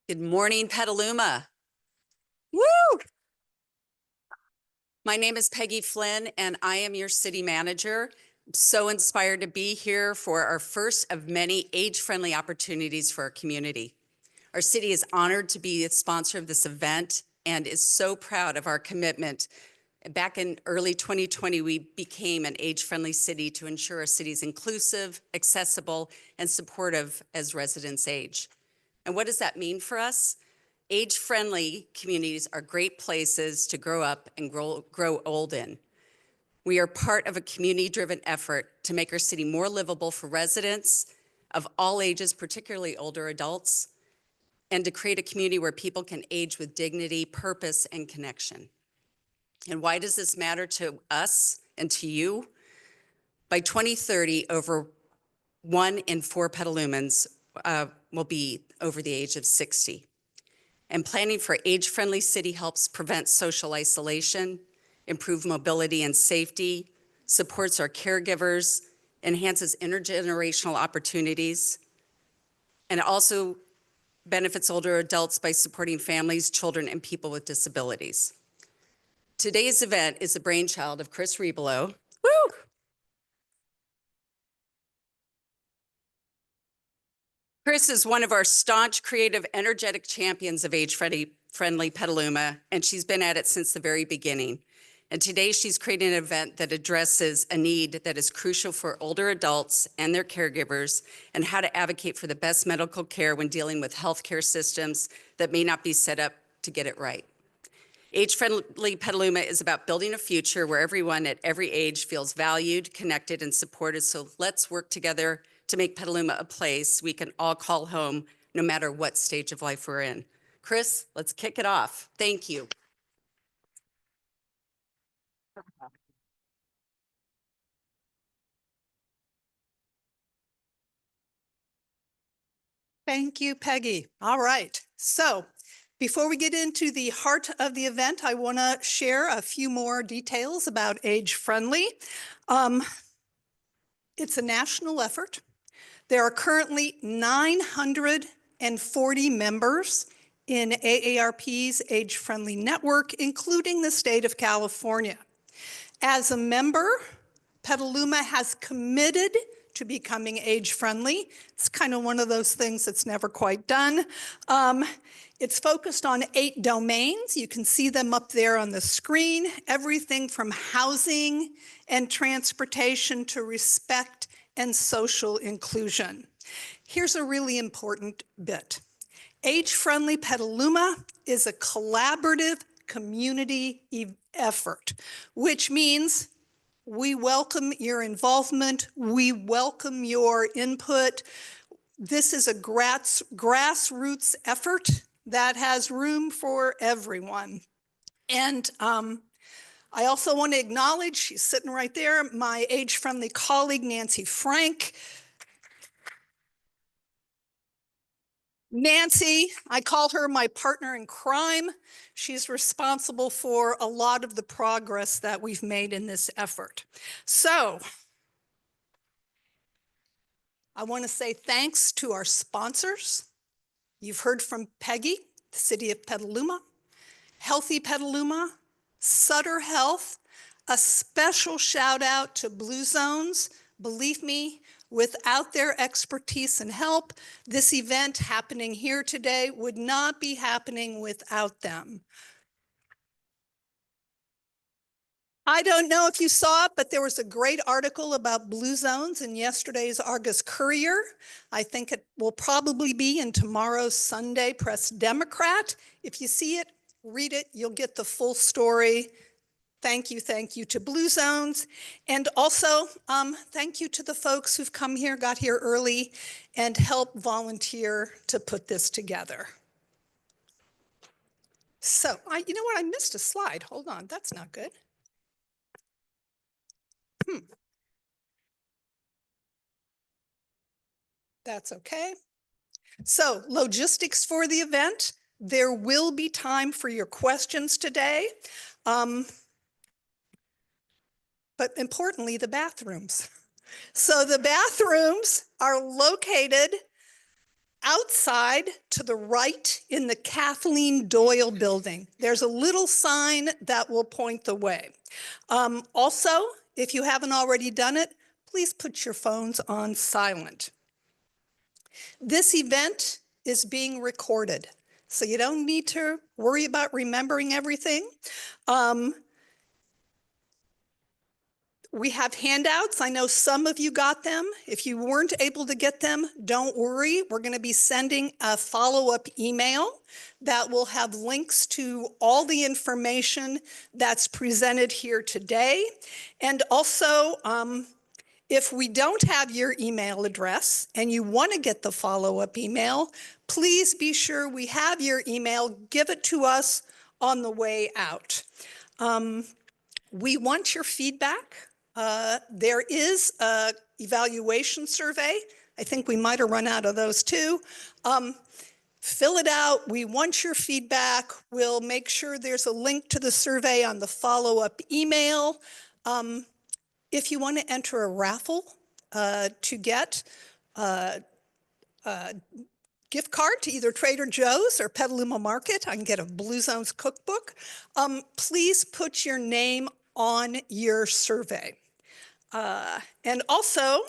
Good morning, Petaluma. Woo! My name is Peggy Flynn, and I am your city manager. I'm so inspired to be here for our first of many age-friendly opportunities for our community. Our city is honored to be the sponsor of this event and is so proud of our commitment. Back in early 2020, we became an age-friendly city to ensure our city is inclusive, accessible, and supportive as residents age. And what does that mean for us? Age-friendly communities are great places to grow up and grow old in. We are part of a community-driven effort to make our city more livable for residents of all ages, particularly older adults, and to create a community where people can age with dignity, purpose, and connection. And why does this matter to us and to you? By 2030, over 1 in 4 Petalumans will be over the age of 60. And planning for age-friendly city helps prevent social isolation, improve mobility and safety, supports our caregivers, enhances intergenerational opportunities, and it also benefits older adults by supporting families, children, and people with disabilities. Today's event is the brainchild of Chris Rebelo. Woo! Chris is one of our staunch, creative, energetic champions of age-friendly Petaluma, and she's been at it since the very beginning. And today she's creating an event that addresses a need that is crucial for older adults and their caregivers, and how to advocate for the best medical care when dealing with healthcare systems that may not be set up to get it right. Age-friendly Petaluma is about building a future where everyone at every age feels valued, connected, and supported. So let's work together to make Petaluma a place we can all call home, no matter what stage of life we're in. Chris, let's kick it off. Thank you. Thank you, Peggy. All right. So before we get into the heart of the event, I want to share a few more details about Age Friendly. It's a national effort. There are currently 940 members in AARP's Age Friendly network, including the state of California. As a member, Petaluma has committed to becoming age-friendly. It's kind of one of those things that's never quite done. It's focused on 8 domains. You can see them up there on the screen. Everything from housing and transportation to respect and social inclusion. Here's a really important bit. Age-friendly Petaluma is a collaborative community effort, which means we welcome your involvement. We welcome your input. This is a grassroots effort that has room for everyone. And I also want to acknowledge, she's sitting right there, my age-friendly colleague, Nancy Frank. Nancy, I call her my partner in crime. She's responsible for a lot of the progress that we've made in this effort. So I want to say thanks to our sponsors. You've heard from Peggy, the City of Petaluma, Healthy Petaluma, Sutter Health. A special shout out to Blue Zones. Believe me, without their expertise and help, this event happening here today would not be happening without them. I don't know if you saw it, but there was a great article about Blue Zones in yesterday's Argus Courier. I think it will probably be in tomorrow's Sunday Press Democrat. If you see it, read it, you'll get the full story. Thank you to Blue Zones. And also, thank you to the folks who've come here, got here early, and helped volunteer to put this together. So, you know what, I missed a slide. Hold on, that's not good. That's okay. So, logistics for the event. There will be time for your questions today. But importantly, the bathrooms. So the bathrooms are located Outside to the right in the Kathleen Doyle building, there's a little sign that will point the way. Also, if you haven't already done it, please put your phones on silent. This event is being recorded, so you don't need to worry about remembering everything. We have handouts. I know some of you got them. If you weren't able to get them, don't worry. We're going to be sending a follow-up email that will have links to all the information that's presented here today. And also, if we don't have your email address and you want to get the follow-up email, please be sure we have your email. Give it to us on the way out. We want your feedback. There is an evaluation survey. I think we might have run out of those too. Fill it out. We want your feedback. We'll make sure there's a link to the survey on the follow-up email. If you want to enter a raffle to get a gift card to either Trader Joe's or Petaluma Market, I can get a Blue Zones cookbook. Please put your name on your survey. And also,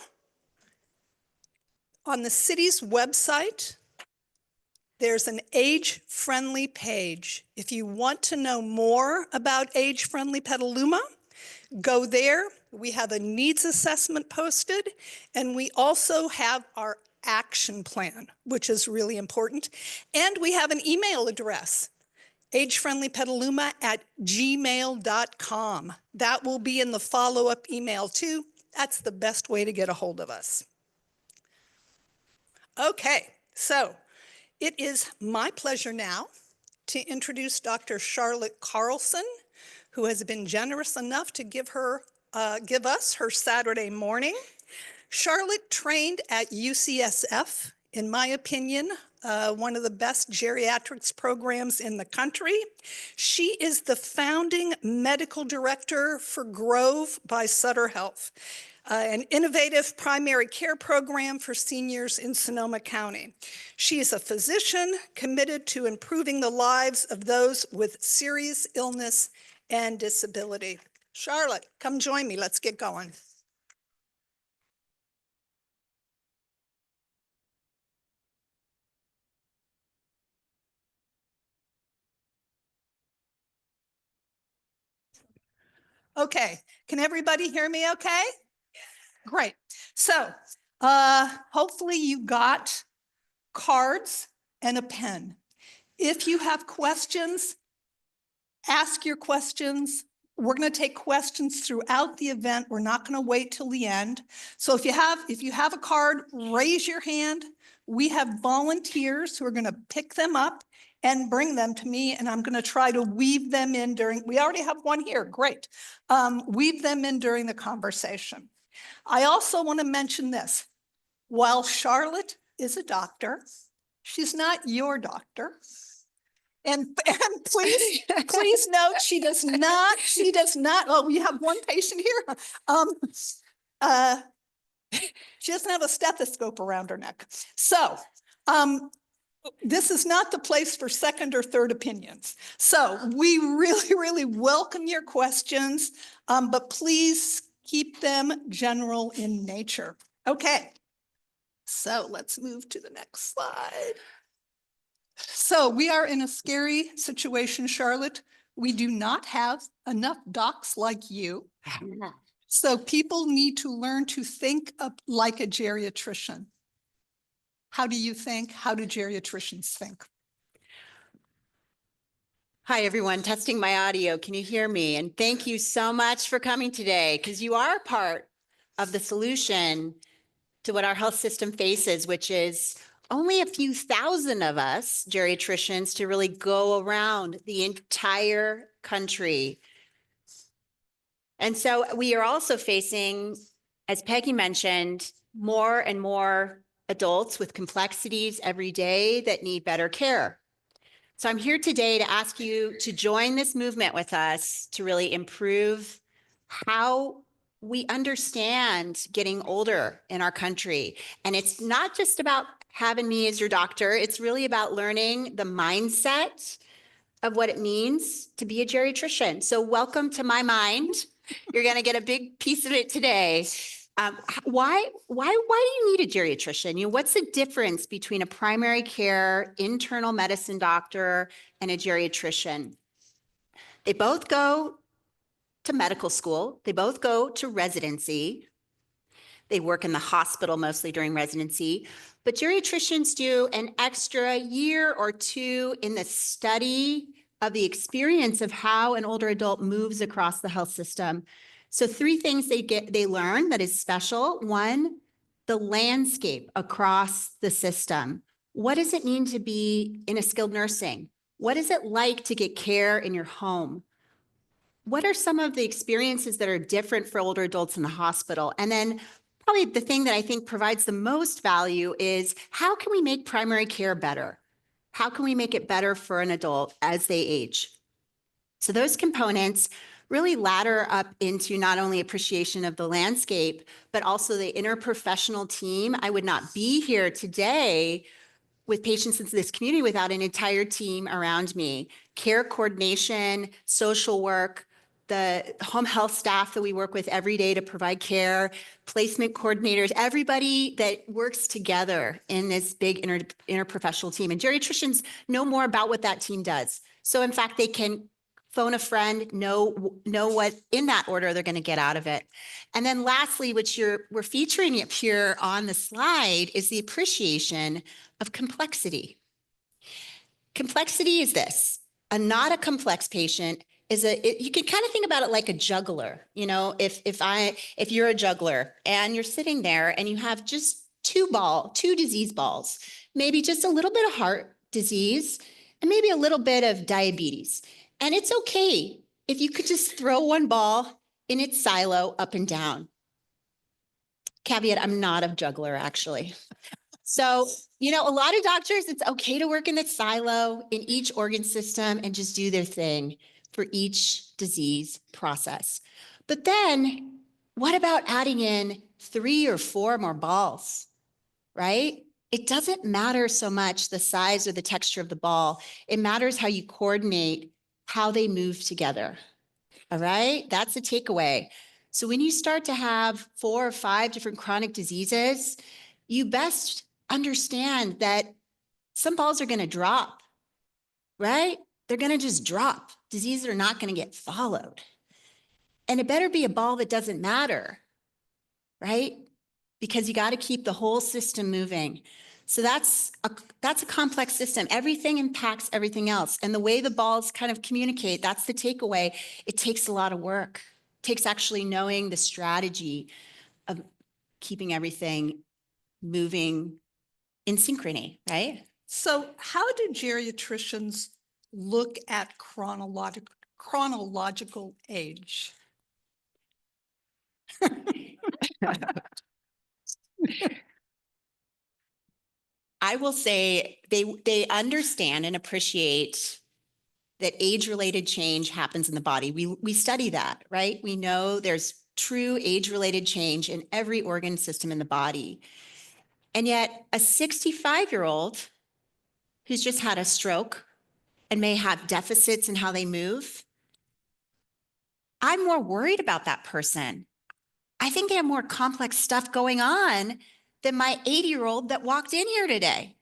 on the city's website, there's an age-friendly page. If you want to know more about age-friendly Petaluma, go there. We have a needs assessment posted, and we also have our action plan, which is really important. And we have an email address, agefriendlypetaluma@gmail.com. That will be in the follow-up email too. That's the best way to get a hold of us. Okay, so it is my pleasure now to introduce Dr. Charlotte Carlson, who has been generous enough to give us her Saturday morning. Charlotte trained at UCSF, in my opinion, one of the best geriatrics programs in the country. She is the founding medical director for Grove by Sutter Health, an innovative primary care program for seniors in Sonoma County. She is a physician committed to improving the lives of those with serious illness and disability. Charlotte, come join me. Let's get going. Okay, can everybody hear me okay? Great. So hopefully you got cards and a pen. If you have questions, ask your questions. We're going to take questions throughout the event. We're not going to wait till the end. So if you have a card, raise your hand. We have volunteers who are going to pick them up and bring them to me, and I'm going to try to weave them in during, we already have one here, great. Weave them in during the conversation. I also want to mention this. While Charlotte is a doctor, she's not your doctor. And please note, she does not, oh, we have one patient here. She doesn't have a stethoscope around her neck. So this is not the place for second or third opinions. So we really, really welcome your questions, but please keep them general in nature. Okay, so let's move to the next slide. So we are in a scary situation, Charlotte. We do not have enough docs like you. So people need to learn to think like a geriatrician. How do you think? How do geriatricians think? Hi, everyone. Testing my audio. Can you hear me? And thank you so much for coming today, because you are part of the solution to what our health system faces, which is only a few thousand of us geriatricians to really go around the entire country. And so we are also facing, as Peggy mentioned, more and more adults with complexities every day that need better care. So I'm here today to ask you to join this movement with us to really improve how we understand getting older in our country. And it's not just about having me as your doctor. It's really about learning the mindset of what it means to be a geriatrician. So welcome to my mind. You're going to get a big piece of it today. Why do you need a geriatrician? What's the difference between a primary care internal medicine doctor and a geriatrician? They both go to medical school. They both go to residency. They work in the hospital mostly during residency, but geriatricians do an extra year or two in the study of the experience of how an older adult moves across the health system. So 3 things they learn that is special. 1, the landscape across the system. What does it mean to be in a skilled nursing? What is it like to get care in your home? What are some of the experiences that are different for older adults in the hospital? And then probably the thing that I think provides the most value is how can we make primary care better? How can we make it better for an adult as they age? So those components really ladder up into not only appreciation of the landscape, but also the interprofessional team. I would not be here today with patients in this community without an entire team around me. Care coordination, social work, the home health staff that we work with every day to provide care, placement coordinators, everybody that works together in this big interprofessional team. And geriatricians know more about what that team does. So in fact, they can phone a friend, know what in that order they're going to get out of it. And then lastly, which we're featuring up here on the slide, is the appreciation of complexity. Complexity is this: not a complex patient is you can kind of think about it like a juggler. If you're a juggler and you're sitting there and you have just 2 disease balls, maybe just a little bit of heart disease and maybe a little bit of diabetes. And it's okay if you could just throw 1 ball in its silo up and down. Caveat, I'm not a juggler, actually. So, a lot of doctors, it's okay to work in the silo in each organ system and just do their thing for each disease process. But then what about adding in 3 or 4 more balls, right? It doesn't matter so much the size or the texture of the ball. It matters how you coordinate how they move together. All right, that's the takeaway. So when you start to have 4 or 5 different chronic diseases, you best understand that some balls are going to drop, right? They're going to just drop. Diseases are not going to get followed. And it better be a ball that doesn't matter, right? Because you got to keep the whole system moving. So that's a complex system. Everything impacts everything else. And the way the balls kind of communicate, that's the takeaway. It takes a lot of work. It takes actually knowing the strategy of keeping everything moving in synchrony, right? So how do geriatricians look at chronological age? I will say they understand and appreciate that age-related change happens in the body. We study that, right? We know there's true age-related change in every organ system in the body. And yet a 65-year-old who's just had a stroke and may have deficits in how they move, I'm more worried about that person. I think they have more complex stuff going on than my 80-year-old that walked in here today.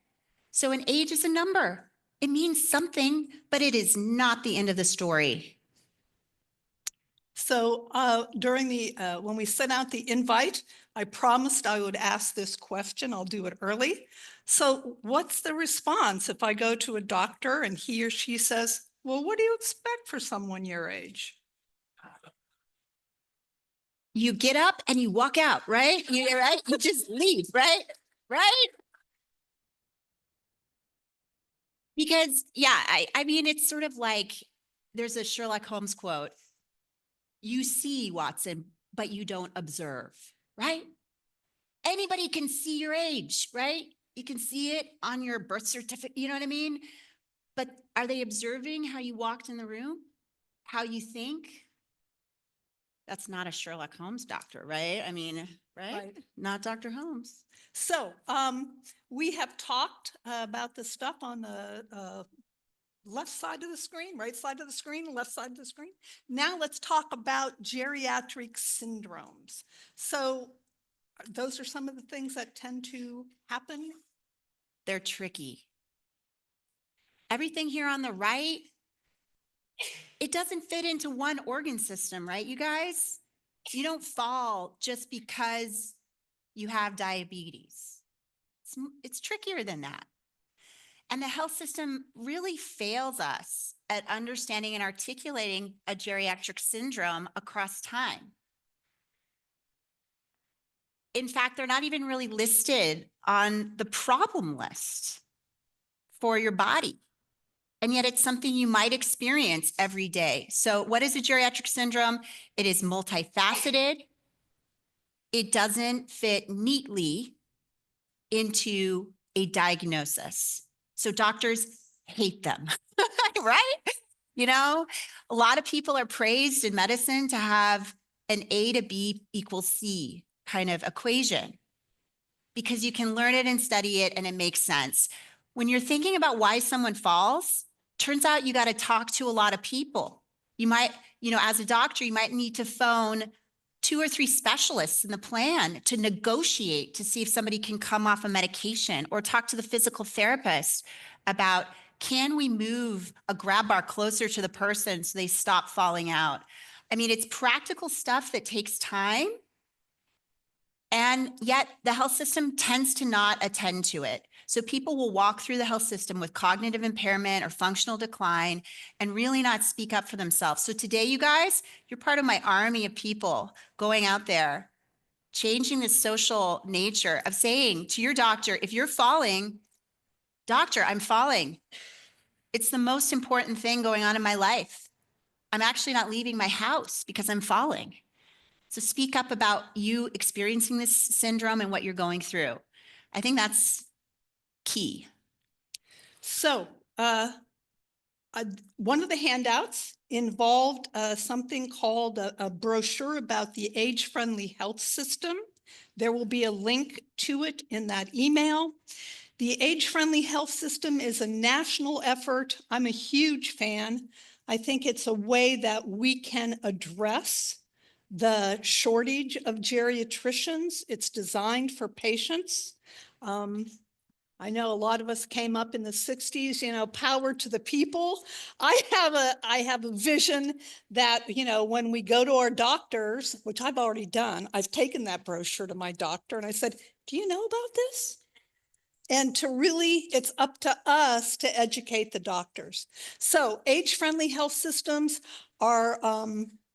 So an age is a number. It means something, but it is not the end of the story. So during when we sent out the invite, I promised I would ask this question. I'll do it early. So what's the response if I go to a doctor and he or she says, well, what do you expect for someone your age? You get up and you walk out, right? You just leave, right? Right? Because, yeah, I mean, it's sort of like there's a Sherlock Holmes quote. You see, Watson, but you don't observe, right? Anybody can see your age, right? You can see it on your birth certificate, you know what I mean? But are they observing how you walked in the room? How you think? That's not a Sherlock Holmes doctor, right? I mean, right? Right. Not Dr. Holmes. So we have talked about this stuff on the left side of the screen, right side of the screen, left side of the screen. Now let's talk about geriatric syndromes. So those are some of the things that tend to happen. They're tricky. Everything here on the right, it doesn't fit into one organ system, right, you guys? You don't fall just because you have diabetes. It's trickier than that. And the health system really fails us at understanding and articulating a geriatric syndrome across time. In fact, they're not even really listed on the problem list for your body. And yet it's something you might experience every day. So what is a geriatric syndrome? It is multifaceted. It doesn't fit neatly into a diagnosis. So doctors hate them, right? You know, a lot of people are praised in medicine to have an A to B equals C kind of equation because you can learn it and study it and it makes sense. When you're thinking about why someone falls, turns out you got to talk to a lot of people. You might, as a doctor, you might need to phone 2 or 3 specialists in the plan to negotiate to see if somebody can come off a medication, or talk to the physical therapist about, can we move a grab bar closer to the person so they stop falling out? I mean, it's practical stuff that takes time. And yet the health system tends to not attend to it. So people will walk through the health system with cognitive impairment or functional decline and really not speak up for themselves. So today, you guys, you're part of my army of people going out there, changing the social nature of saying to your doctor, if you're falling, doctor, I'm falling. It's the most important thing going on in my life. I'm actually not leaving my house because I'm falling. So speak up about you experiencing this syndrome and what you're going through. I think that's key. So one of the handouts involved something called a brochure about the age-friendly health system. There will be a link to it in that email. The age-friendly health system is a national effort. I'm a huge fan. I think it's a way that we can address the shortage of geriatricians. It's designed for patients. I know a lot of us came up in the 60s, power to the people. I have a vision that, when we go to our doctors, which I've already done, I've taken that brochure to my doctor and I said, do you know about this? And it's up to us to educate the doctors. So age-friendly health systems are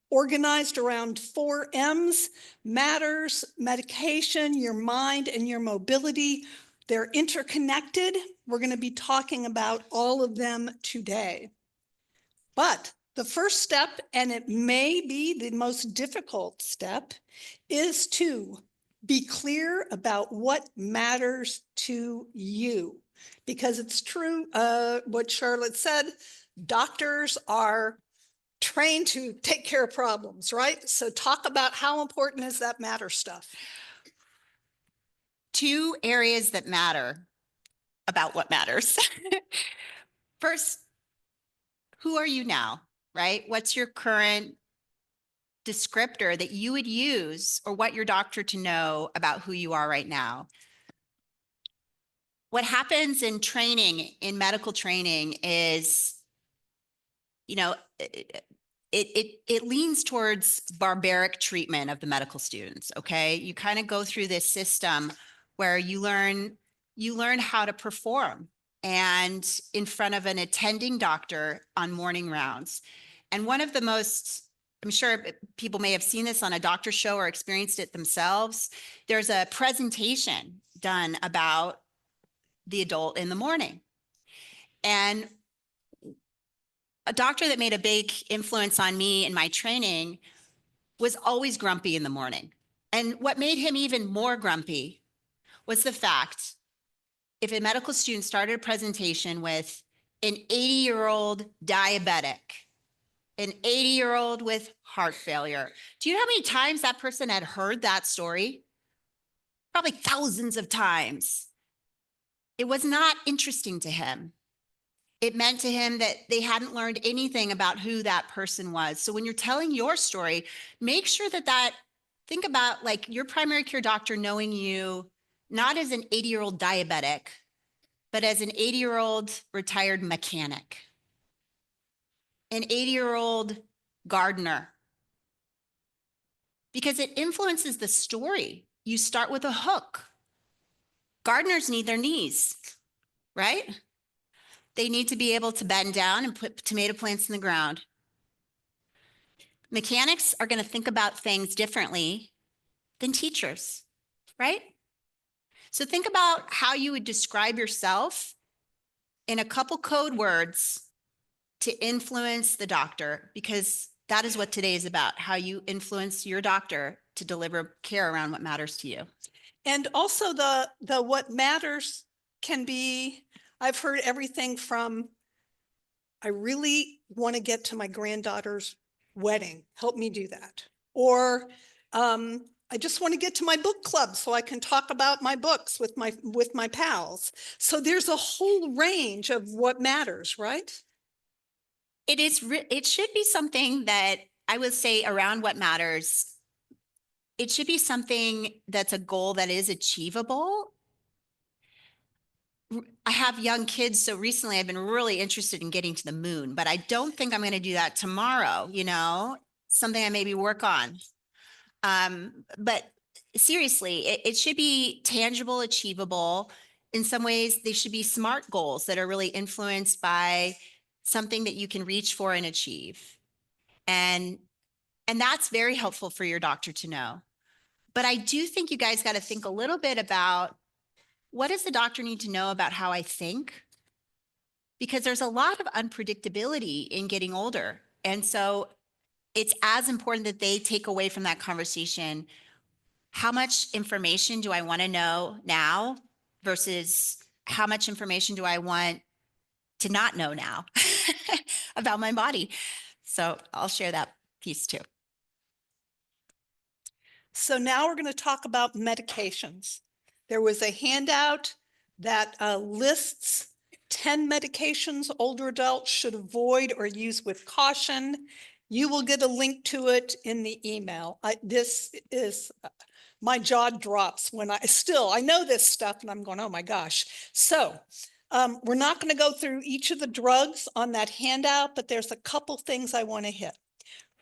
organized around 4 M's: matters, medication, your mind, and your mobility. They're interconnected. We're going to be talking about all of them today. But the first step, and it may be the most difficult step, is to be clear about what matters to you. Because it's true, what Charlotte said, doctors are trained to take care of problems, right? So talk about how important is that matter stuff. 2 areas that matter about what matters. First, who are you now, right? What's your current descriptor that you would use, or what your doctor to know about who you are right now? What happens in training, in medical training, is, it leans towards barbaric treatment of the medical students, okay? You kind of go through this system where you learn how to perform and in front of an attending doctor on morning rounds. And one of the most, I'm sure people may have seen this on a doctor show or experienced it themselves, there's a presentation done about the adult in the morning. And a doctor that made a big influence on me in my training was always grumpy in the morning. And what made him even more grumpy was the fact, if a medical student started a presentation with an 80-year-old diabetic, an 80-year-old with heart failure. Do you know how many times that person had heard that story? Probably thousands of times. It was not interesting to him. It meant to him that they hadn't learned anything about who that person was. So when you're telling your story, make sure think about like your primary care doctor knowing you not as an 80-year-old diabetic, but as an 80-year-old retired mechanic, an 80-year-old gardener, because it influences the story. You start with a hook. Gardeners need their knees, right? They need to be able to bend down and put tomato plants in the ground. Mechanics are going to think about things differently than teachers, right? So think about how you would describe yourself in a couple code words to influence the doctor, because that is what today is about, how you influence your doctor to deliver care around what matters to you. And also the what matters can be, I've heard everything from, I really want to get to my granddaughter's wedding, help me do that. Or I just want to get to my book club so I can talk about my books with my pals. So there's a whole range of what matters, right? It should be something that I would say around what matters. It should be something that's a goal that is achievable. I have young kids, so recently I've been really interested in getting to the moon, but I don't think I'm going to do that tomorrow, something I maybe work on. But seriously, it should be tangible, achievable. In some ways, they should be SMART goals that are really influenced by something that you can reach for and achieve. And that's very helpful for your doctor to know. But I do think you guys got to think a little bit about, what does the doctor need to know about how I think? Because there's a lot of unpredictability in getting older. And so it's as important that they take away from that conversation, how much information do I want to know now versus how much information do I want to not know now about my body? So I'll share that piece too. So now we're going to talk about medications. There was a handout that lists 10 medications older adults should avoid or use with caution. You will get a link to it in the email. This is, my jaw drops when I know this stuff and I'm going, oh my gosh. So we're not going to go through each of the drugs on that handout, but there's a couple things I want to hit.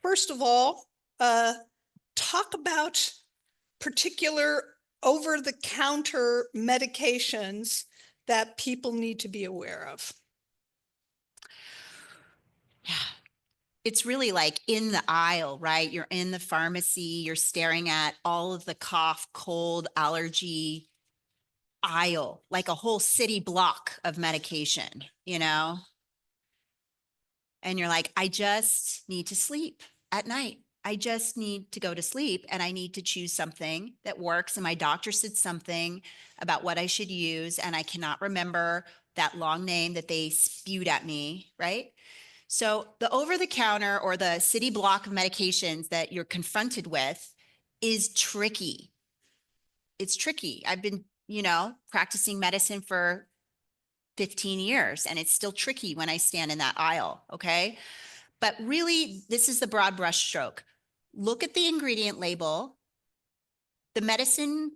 First of all, talk about particular over-the-counter medications that people need to be aware of. Yeah. It's really like in the aisle, right? You're in the pharmacy, you're staring at all of the cough, cold, allergy aisle, like a whole city block of medication, And you're like, I just need to sleep at night. I just need to go to sleep and I need to choose something that works. And my doctor said something about what I should use. And I cannot remember that long name that they spewed at me, right? So the over-the-counter or the city block of medications that you're confronted with is tricky. It's tricky. I've been, practicing medicine for 15 years, and it's still tricky when I stand in that aisle, okay? But really, this is the broad brush stroke. Look at the ingredient label. The medicine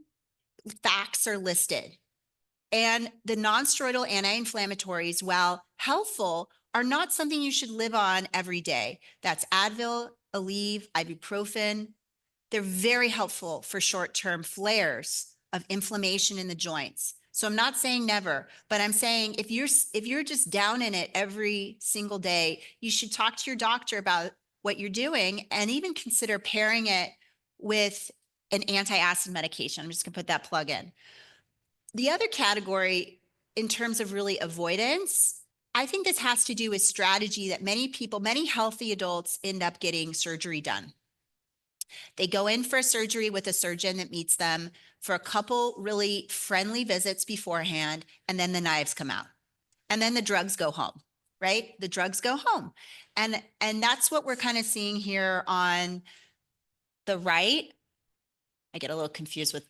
facts are listed. And the non-steroidal anti-inflammatories, while helpful, are not something you should live on every day. That's Advil, Aleve, ibuprofen. They're very helpful for short-term flares of inflammation in the joints. So I'm not saying never, but I'm saying if you're just down in it every single day, you should talk to your doctor about what you're doing and even consider pairing it with an antacid medication. I'm just gonna put that plug in. The other category in terms of really avoidance, I think this has to do with strategy that many healthy adults end up getting surgery done. They go in for a surgery with a surgeon that meets them for a couple really friendly visits beforehand, and then the knives come out. And then the drugs go home, right? The drugs go home. And that's what we're kind of seeing here on the right. I get a little confused with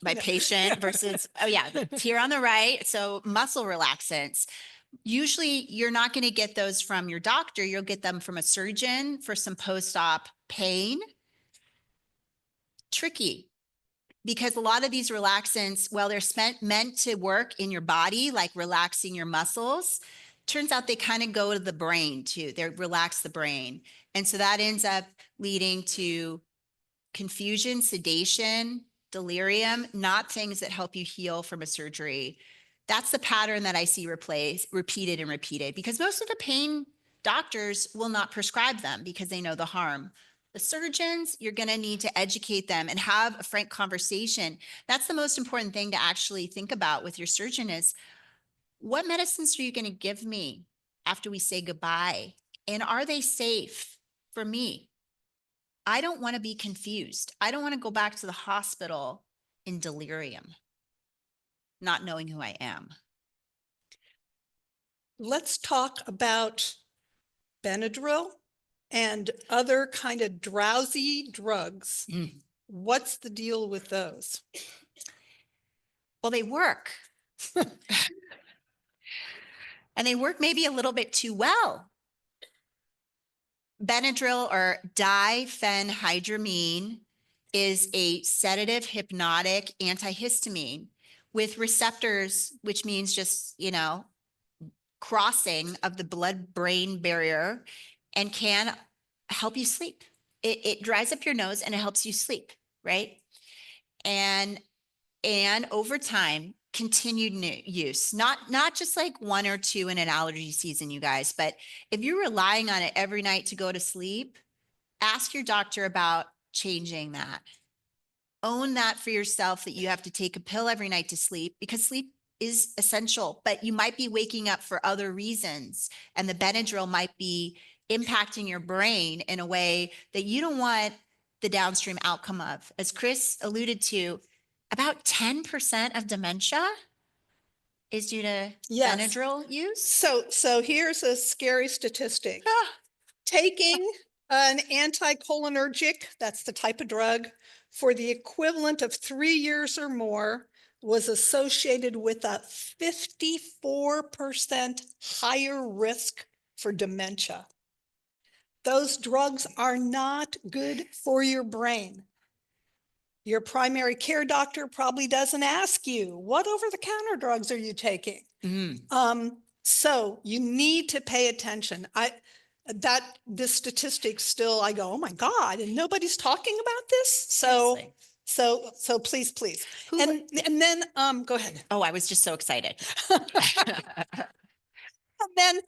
my patient versus, oh yeah, here on the right. So muscle relaxants. Usually you're not going to get those from your doctor. You'll get them from a surgeon for some post-op pain. Tricky, because a lot of these relaxants, well, they're meant to work in your body, like relaxing your muscles. Turns out they kind of go to the brain too. They relax the brain. And so that ends up leading to confusion, sedation, delirium, not things that help you heal from a surgery. That's the pattern that I see repeated and repeated, because most of the pain doctors will not prescribe them because they know the harm. The surgeons, you're going to need to educate them and have a frank conversation. That's the most important thing to actually think about with your surgeon is, what medicines are you going to give me after we say goodbye? And are they safe for me? I don't want to be confused. I don't want to go back to the hospital in delirium, not knowing who I am. Let's talk about Benadryl and other kind of drowsy drugs. What's the deal with those? Well, they work. And they work maybe a little bit too well. Benadryl, or diphenhydramine, is a sedative, hypnotic antihistamine with receptors, which means just, crossing of the blood-brain barrier, and can help you sleep. It dries up your nose and it helps you sleep, right? And over time, continued use, not just like one or two in an allergy season, you guys, but if you're relying on it every night to go to sleep, ask your doctor about changing that. Own that for yourself, that you have to take a pill every night to sleep, because sleep is essential, but you might be waking up for other reasons. And the Benadryl might be impacting your brain in a way that you don't want the downstream outcome of. As Chris alluded to, about 10% of dementia is due to Yes. Benadryl use. So here's a scary statistic. Taking an anticholinergic, that's the type of drug, for the equivalent of 3 years or more was associated with a 54% higher risk for dementia. Those drugs are not good for your brain. Your primary care doctor probably doesn't ask you, what over-the-counter drugs are you taking? So you need to pay attention. This statistic still, I go, oh my God, and nobody's talking about this. So please. And then go ahead. Oh, I was just so excited. And then,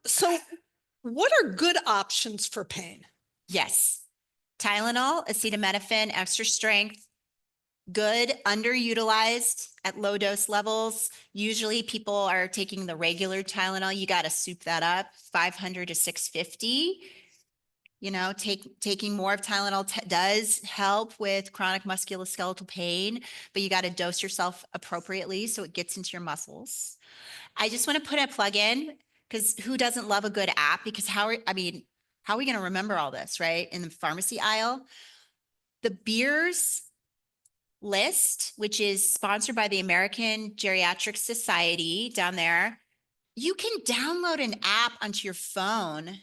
so what are good options for pain? Yes. Tylenol, acetaminophen, extra strength, good, underutilized at low dose levels. Usually people are taking the regular Tylenol. You got to soup that up, 500 to 650. Taking more of Tylenol does help with chronic musculoskeletal pain, but you got to dose yourself appropriately so it gets into your muscles. I just want to put a plug in, because who doesn't love a good app? Because how are we going to remember all this, right? In the pharmacy aisle, the Beers list, which is sponsored by the American Geriatric Society down there, you can download an app onto your phone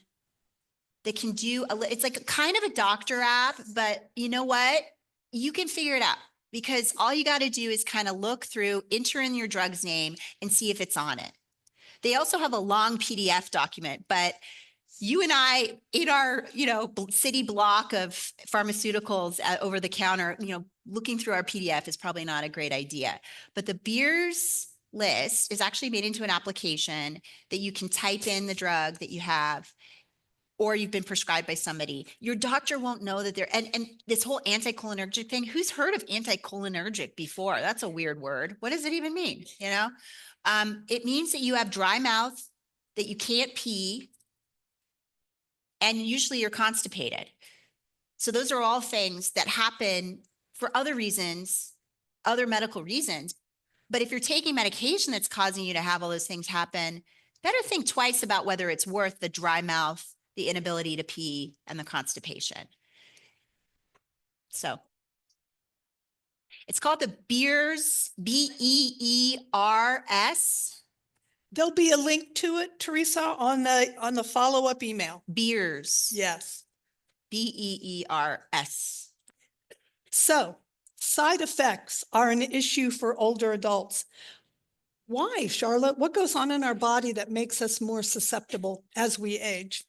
that can do, it's like kind of a doctor app, but you know what? You can figure it out, because all you got to do is kind of look through, enter in your drug's name and see if it's on it. They also have a long PDF document, but you and I, in our, city block of pharmaceuticals over the counter, looking through our PDF is probably not a great idea. But the Beers list is actually made into an application that you can type in the drug that you have, or you've been prescribed by somebody. Your doctor won't know that and this whole anticholinergic thing, who's heard of anticholinergic before? That's a weird word. What does it even mean? It means that you have dry mouth, that you can't pee, and usually you're constipated. So those are all things that happen for other reasons, other medical reasons. But if you're taking medication that's causing you to have all those things happen, better think twice about whether it's worth the dry mouth, the inability to pee, and the constipation. So it's called the Beers, Beers, There'll be a link to it, Teresa, on the follow-up email. Beers, Yes. Beers. So side effects are an issue for older adults. Why, Charlotte? What goes on in our body that makes us more susceptible as we age?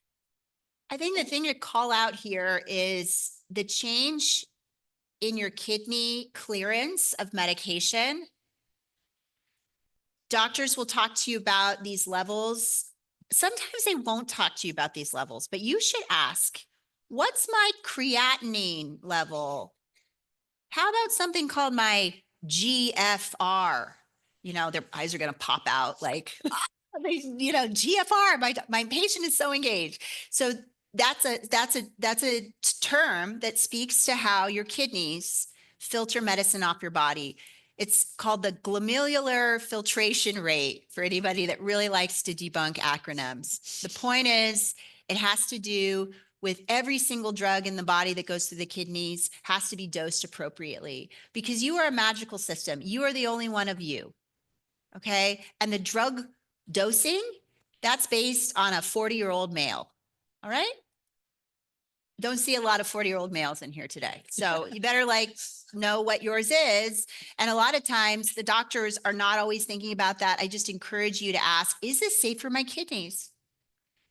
I think the thing to call out here is the change in your kidney clearance of medication. Doctors will talk to you about these levels. Sometimes they won't talk to you about these levels, but you should ask, what's my creatinine level? How about something called my GFR? You know, their eyes are going to pop out like, GFR, my patient is so engaged. So that's a term that speaks to how your kidneys filter medicine off your body. It's called the glomerular filtration rate for anybody that really likes to debunk acronyms. The point is, it has to do with every single drug in the body that goes through the kidneys has to be dosed appropriately because you are a magical system. You are the only one of you. Okay. And the drug dosing, that's based on a 40-year-old male. All right. Don't see a lot of 40-year-old males in here today. So you better know what yours is. And a lot of times the doctors are not always thinking about that. I just encourage you to ask, is this safe for my kidneys?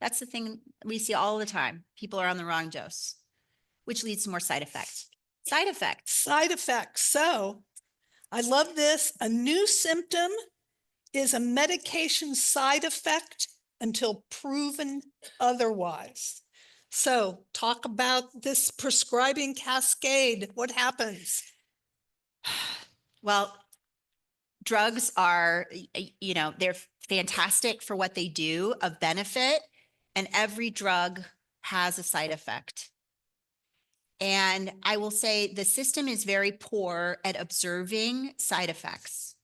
That's the thing we see all the time. People are on the wrong dose, which leads to more side effects. Side effects. Side effects. So I love this. A new symptom is a medication side effect until proven otherwise. So talk about this prescribing cascade. What happens? Well, drugs are, they're fantastic for what they do of benefit, and every drug has a side effect. And I will say the system is very poor at observing side effects.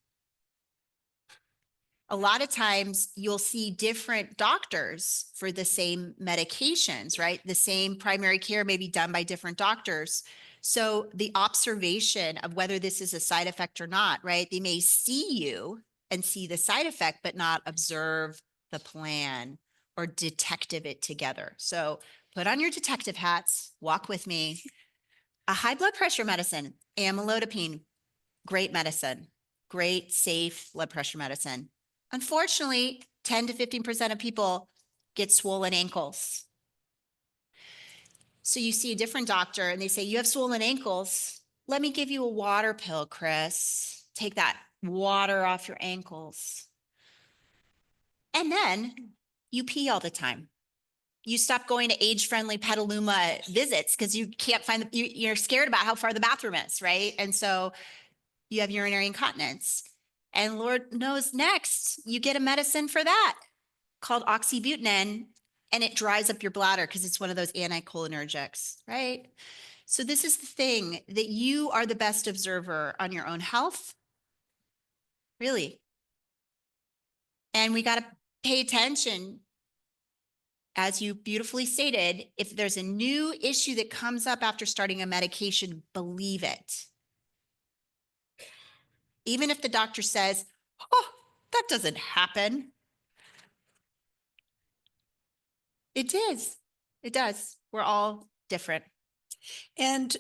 A lot of times you'll see different doctors for the same medications, right? The same primary care may be done by different doctors. So the observation of whether this is a side effect or not, right? They may see you and see the side effect, but not observe the plan or detective it together. So put on your detective hats, walk with me. A high blood pressure medicine, amlodipine, great medicine, great, safe blood pressure medicine. Unfortunately, 10 to 15% of people get swollen ankles. So you see a different doctor and they say, you have swollen ankles. Let me give you a water pill, Chris. Take that water off your ankles. And then you pee all the time. You stop going to age-friendly Petaluma visits because you can't find you're scared about how far the bathroom is, right? And so you have urinary incontinence. And Lord knows next, you get a medicine for that called oxybutynin, and it dries up your bladder because it's one of those anticholinergics, right? So this is the thing, that you are the best observer on your own health, really. And we got to pay attention. As you beautifully stated, if there's a new issue that comes up after starting a medication, believe it. Even if the doctor says, oh, that doesn't happen. It is. It does. We're all different. And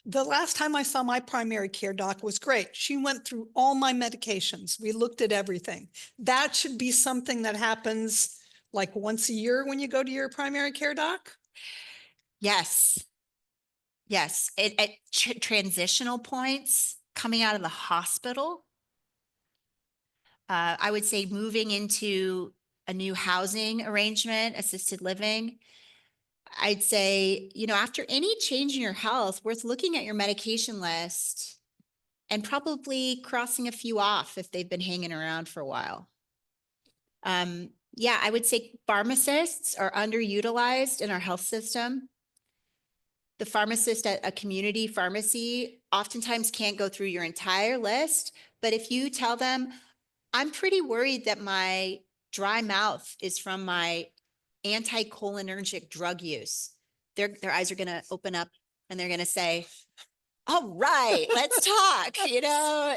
the last time I saw my primary care doc was great. She went through all my medications. We looked at everything. That should be something that happens like once a year when you go to your primary care doc. Yes. Yes. At transitional points, coming out of the hospital, I would say moving into a new housing arrangement, assisted living, I'd say, after any change in your health, worth looking at your medication list and probably crossing a few off if they've been hanging around for a while. Yeah, I would say pharmacists are underutilized in our health system. The pharmacist at a community pharmacy oftentimes can't go through your entire list, but if you tell them, I'm pretty worried that my Dry mouth is from my anticholinergic drug use. Their eyes are going to open up and they're going to say, all right, let's talk,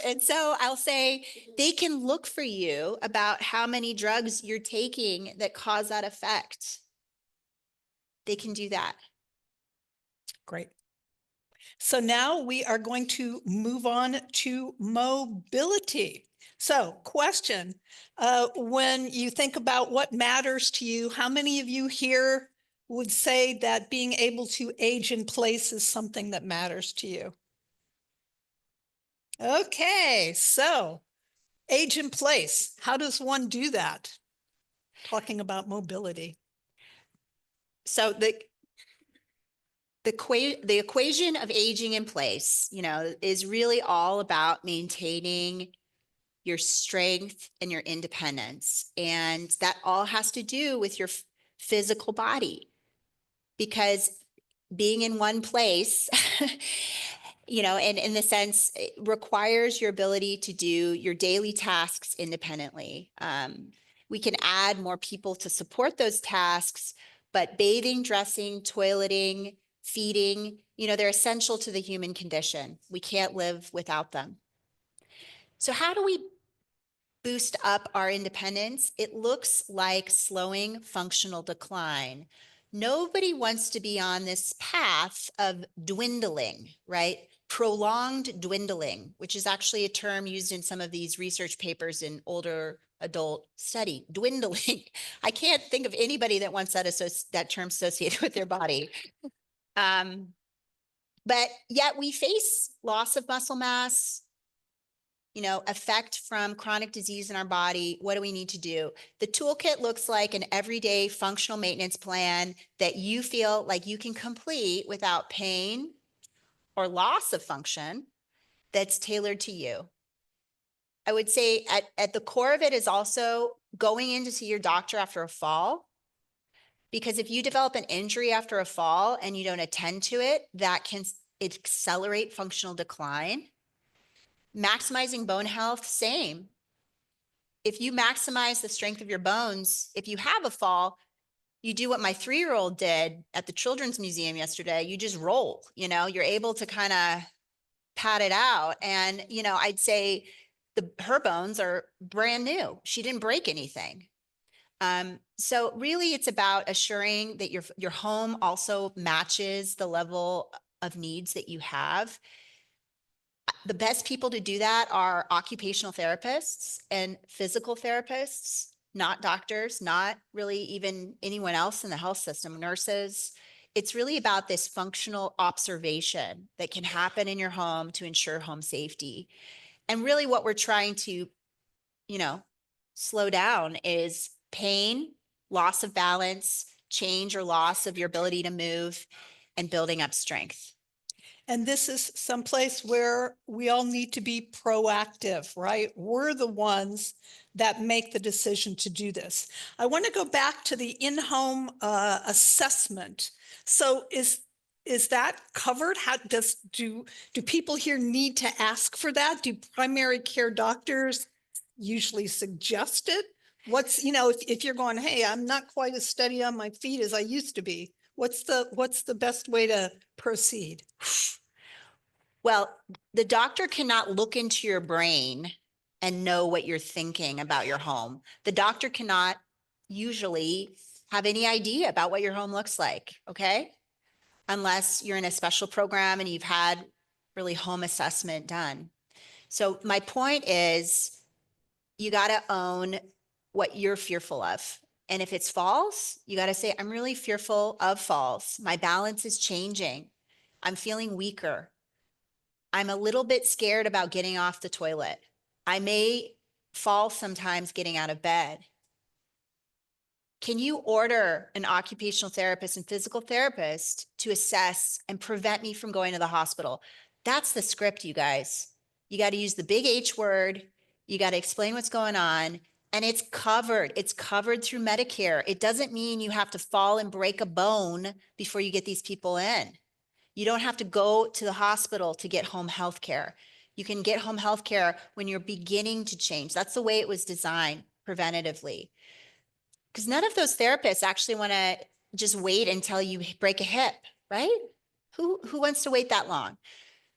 And so I'll say they can look for you about how many drugs you're taking that cause that effect. They can do that. Great. So now we are going to move on to mobility. So question, when you think about what matters to you, how many of you here would say that being able to age in place is something that matters to you? Okay, so age in place, how does one do that? Talking about mobility. So the equation of aging in place, is really all about maintaining your strength and your independence. And that all has to do with your physical body, because being in one place, and in the sense, it requires your ability to do your daily tasks independently. We can add more people to support those tasks, but bathing, dressing, toileting, feeding, they're essential to the human condition. We can't live without them. So how do we boost up our independence? It looks like slowing functional decline. Nobody wants to be on this path of dwindling, right? Prolonged dwindling, which is actually a term used in some of these research papers in older adult study. Dwindling. I can't think of anybody that wants that term associated with their body. But yet we face loss of muscle mass, effect from chronic disease in our body. What do we need to do? The toolkit looks like an everyday functional maintenance plan that you feel like you can complete without pain or loss of function, that's tailored to you. I would say at the core of it is also going in to see your doctor after a fall. Because if you develop an injury after a fall and you don't attend to it, that can accelerate functional decline. Maximizing bone health, same. If you maximize the strength of your bones, if you have a fall, you do what my 3-year-old did at the Children's Museum yesterday. You just roll, you're able to kind of pat it out. And, I'd say her bones are brand new. She didn't break anything. So really it's about assuring that your home also matches the level of needs that you have. The best people to do that are occupational therapists and physical therapists, not doctors, not really even anyone else in the health system, nurses. It's really about this functional observation that can happen in your home to ensure home safety. And really what we're trying to, slow down is pain, loss of balance, change or loss of your ability to move, and building up strength. And this is someplace where we all need to be proactive, right? We're the ones that make the decision to do this. I want to go back to the in-home assessment. So is that covered? Do people here need to ask for that? Do primary care doctors usually suggest it? If you're going, hey, I'm not quite as steady on my feet as I used to be, what's the best way to proceed? Well, the doctor cannot look into your brain and know what you're thinking about your home. The doctor cannot usually have any idea about what your home looks like, okay? Unless you're in a special program and you've had really home assessment done. So my point is, you got to own what you're fearful of. And if it's falls, you got to say, I'm really fearful of falls. My balance is changing. I'm feeling weaker. I'm a little bit scared about getting off the toilet. I may fall sometimes getting out of bed. Can you order an occupational therapist and physical therapist to assess and prevent me from going to the hospital? That's the script, you guys. You got to use the big H word. You got to explain what's going on. And it's covered. It's covered through Medicare. It doesn't mean you have to fall and break a bone before you get these people in. You don't have to go to the hospital to get home health care. You can get home health care when you're beginning to change. That's the way it was designed preventatively. Because none of those therapists actually want to just wait until you break a hip, right? Who wants to wait that long?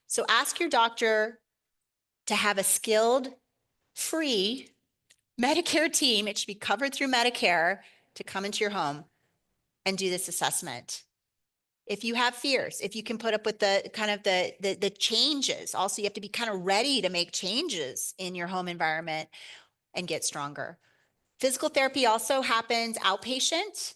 So ask your doctor to have a skilled, free Medicare team. It should be covered through Medicare to come into your home and do this assessment. If you have fears, if you can put up with the kind of the changes, also you have to be kind of ready to make changes in your home environment and get stronger. Physical therapy also happens outpatient.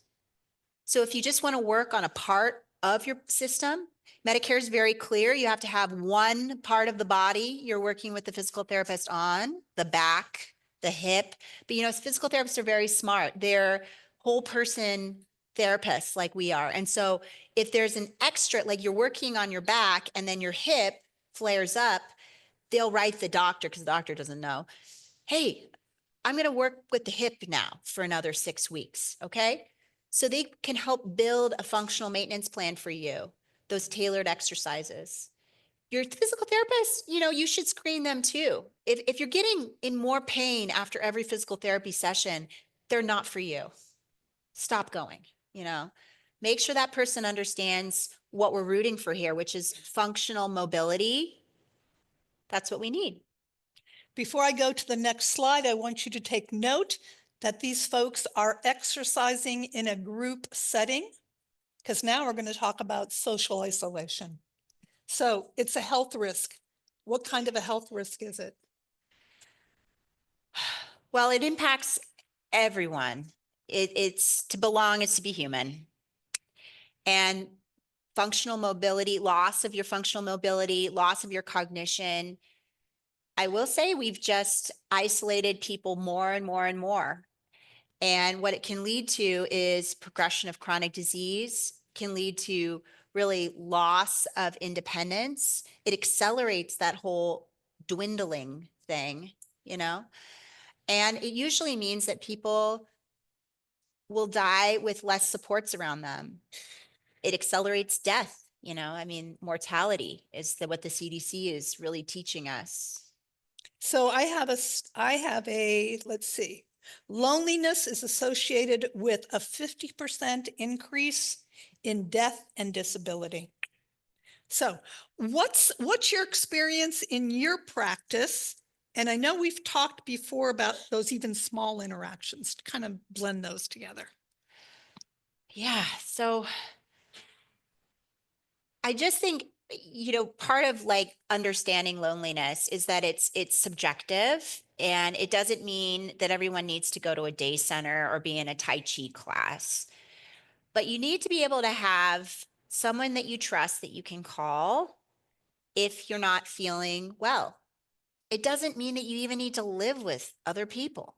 So if you just want to work on a part of your system, Medicare is very clear. You have to have one part of the body you're working with the physical therapist on, the back, the hip. But physical therapists are very smart. They're whole person therapists like we are. And so if there's an extra, like you're working on your back and then your hip flares up, they'll write the doctor, because the doctor doesn't know, hey, I'm going to work with the hip now for another 6 weeks. Okay. So they can help build a functional maintenance plan for you, those tailored exercises. Your physical therapist, you should screen them too. If you're getting in more pain after every physical therapy session, they're not for you. Stop going, make sure that person understands what we're rooting for here, which is functional mobility. That's what we need. Before I go to the next slide, I want you to take note that these folks are exercising in a group setting, because now we're going to talk about social isolation. So it's a health risk. What kind of a health risk is it? Well, it impacts everyone. It's to belong is to be human. And functional mobility, loss of your functional mobility, loss of your cognition. I will say we've just isolated people more and more and more. And what it can lead to is progression of chronic disease, can lead to really loss of independence. It accelerates that whole dwindling thing, and it usually means that people will die with less supports around them. It accelerates death, mortality is what the CDC is really teaching us. So I have let's see, loneliness is associated with a 50% increase in death and disability. So what's your experience in your practice? And I know we've talked before about those even small interactions to kind of blend those together. Yeah. So I just think, part of like understanding loneliness is that it's subjective, and it doesn't mean that everyone needs to go to a day center or be in a Tai Chi class. But you need to be able to have someone that you trust that you can call if you're not feeling well. It doesn't mean that you even need to live with other people,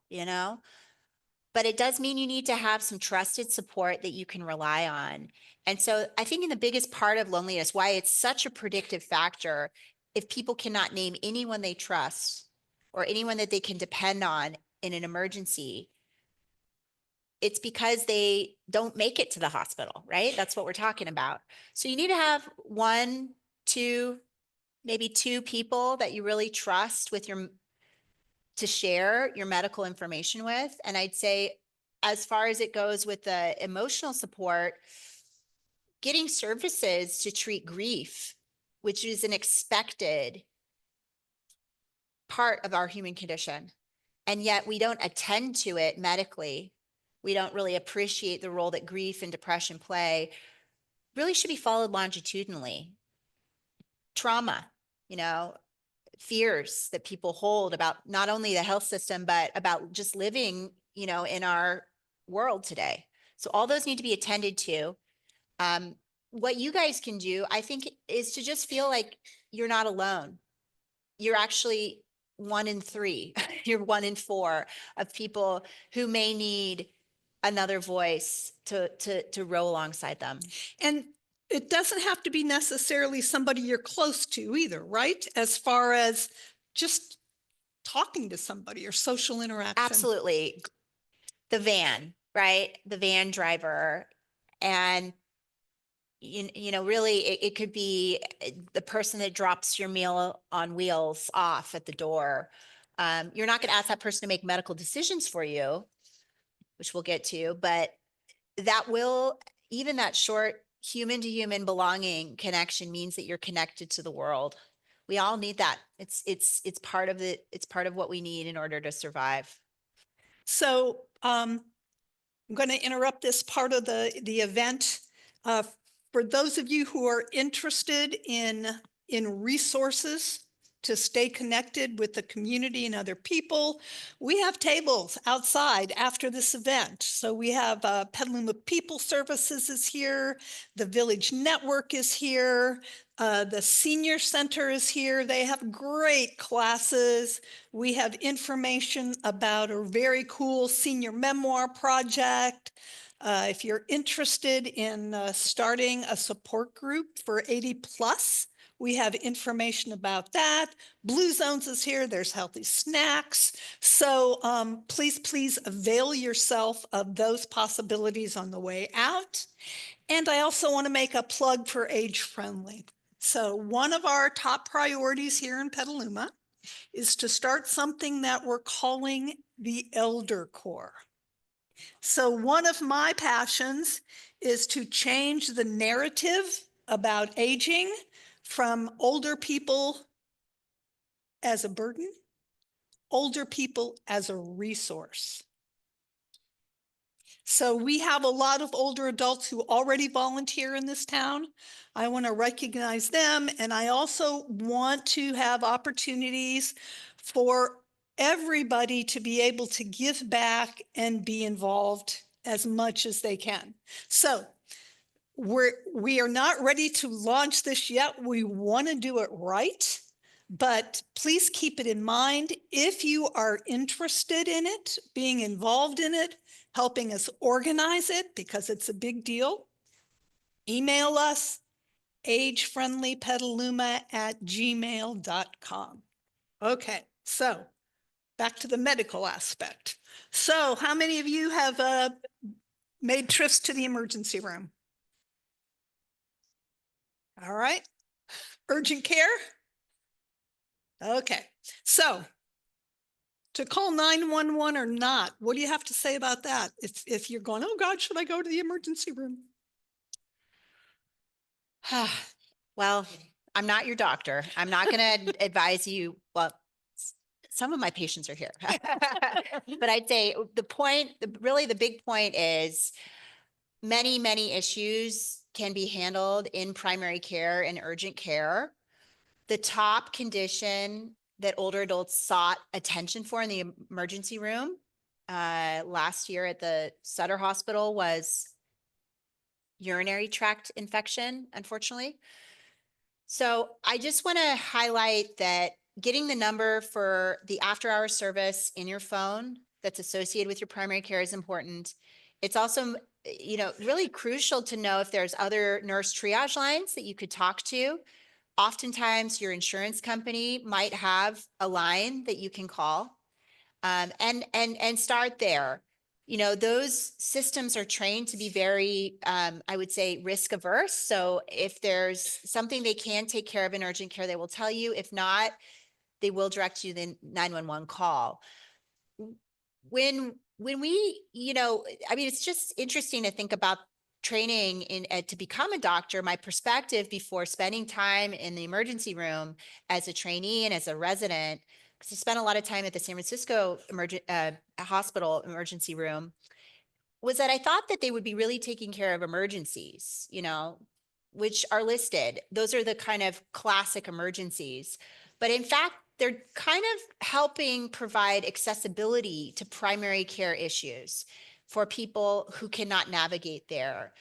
but it does mean you need to have some trusted support that you can rely on. And so I think the biggest part of loneliness, why it's such a predictive factor, if people cannot name anyone they trust or anyone that they can depend on in an emergency, it's because they don't make it to the hospital, right? That's what we're talking about. So you need to have 1, 2, maybe 2 people that you really trust to share your medical information with. And I'd say, as far as it goes with the emotional support, getting services to treat grief, which is an expected part of our human condition. And yet we don't attend to it medically. We don't really appreciate the role that grief and depression play. Really should be followed longitudinally. Trauma, fears that people hold about not only the health system, but about just living, in our world today. So all those need to be attended to. What you guys can do, I think, is to just feel like you're not alone. You're actually 1 in 3, you're 1 in 4 of people who may need another voice to row alongside them. And it doesn't have to be necessarily somebody you're close to either, right? As far as just talking to somebody or social interaction. Absolutely. The van, right? The van driver. And, really it could be the person that drops your meal on wheels off at the door. You're not going to ask that person to make medical decisions for you, which we'll get to, but that will, even that short human to human belonging connection means that you're connected to the world. We all need that. It's part of it's part of what we need in order to survive. So I'm going to interrupt this part of the event. Uh, for those of you who are interested in resources to stay connected with the community and other people, we have tables outside after this event. So we have Petaluma People Services is here, the Village Network is here, the Senior Center is here. They have great classes. We have information about a very cool senior memoir project. If you're interested in starting a support group for 80 plus, we have information about that. Blue Zones is here. There's healthy snacks. So please avail yourself of those possibilities on the way out. And I also want to make a plug for Age Friendly. So one of our top priorities here in Petaluma is to start something that we're calling the Elder Corps. So one of my passions is to change the narrative about aging from older people as a burden, older people as a resource. So we have a lot of older adults who already volunteer in this town. I want to recognize them. And I also want to have opportunities for everybody to be able to give back and be involved as much as they can. So we are not ready to launch this yet. We want to do it right. But please keep it in mind, if you are interested in it, being involved in it, helping us organize it, because it's a big deal, email us, agefriendlypetaluma@gmail.com. Okay, so back to the medical aspect. So how many of you have made trips to the emergency room? All right, urgent care? Okay, so to call 911 or not, what do you have to say about that? If you're going, oh God, should I go to the emergency room? Well, I'm not your doctor. I'm not going to advise you. Well, some of my patients are here, but I'd say the point, really the big point is many issues can be handled in primary care and urgent care. The top condition that older adults sought attention for in the emergency room last year at the Sutter Hospital was urinary tract infection, unfortunately. So I just want to highlight that getting the number for the after-hour service in your phone that's associated with your primary care is important. It's also, really crucial to know if there's other nurse triage lines that you could talk to. Oftentimes your insurance company might have a line that you can call, and start there. Those systems are trained to be very, I would say, risk averse. So if there's something they can take care of in urgent care, they will tell you. If not, they will direct you to the 911 call. When we, it's just interesting to think about training to become a doctor. My perspective before spending time in the emergency room as a trainee and as a resident, because I spent a lot of time at the San Francisco hospital emergency room, was that I thought that they would be really taking care of emergencies, which are listed. Those are the kind of classic emergencies. But in fact, they're kind of helping provide accessibility to primary care issues for people who cannot navigate there.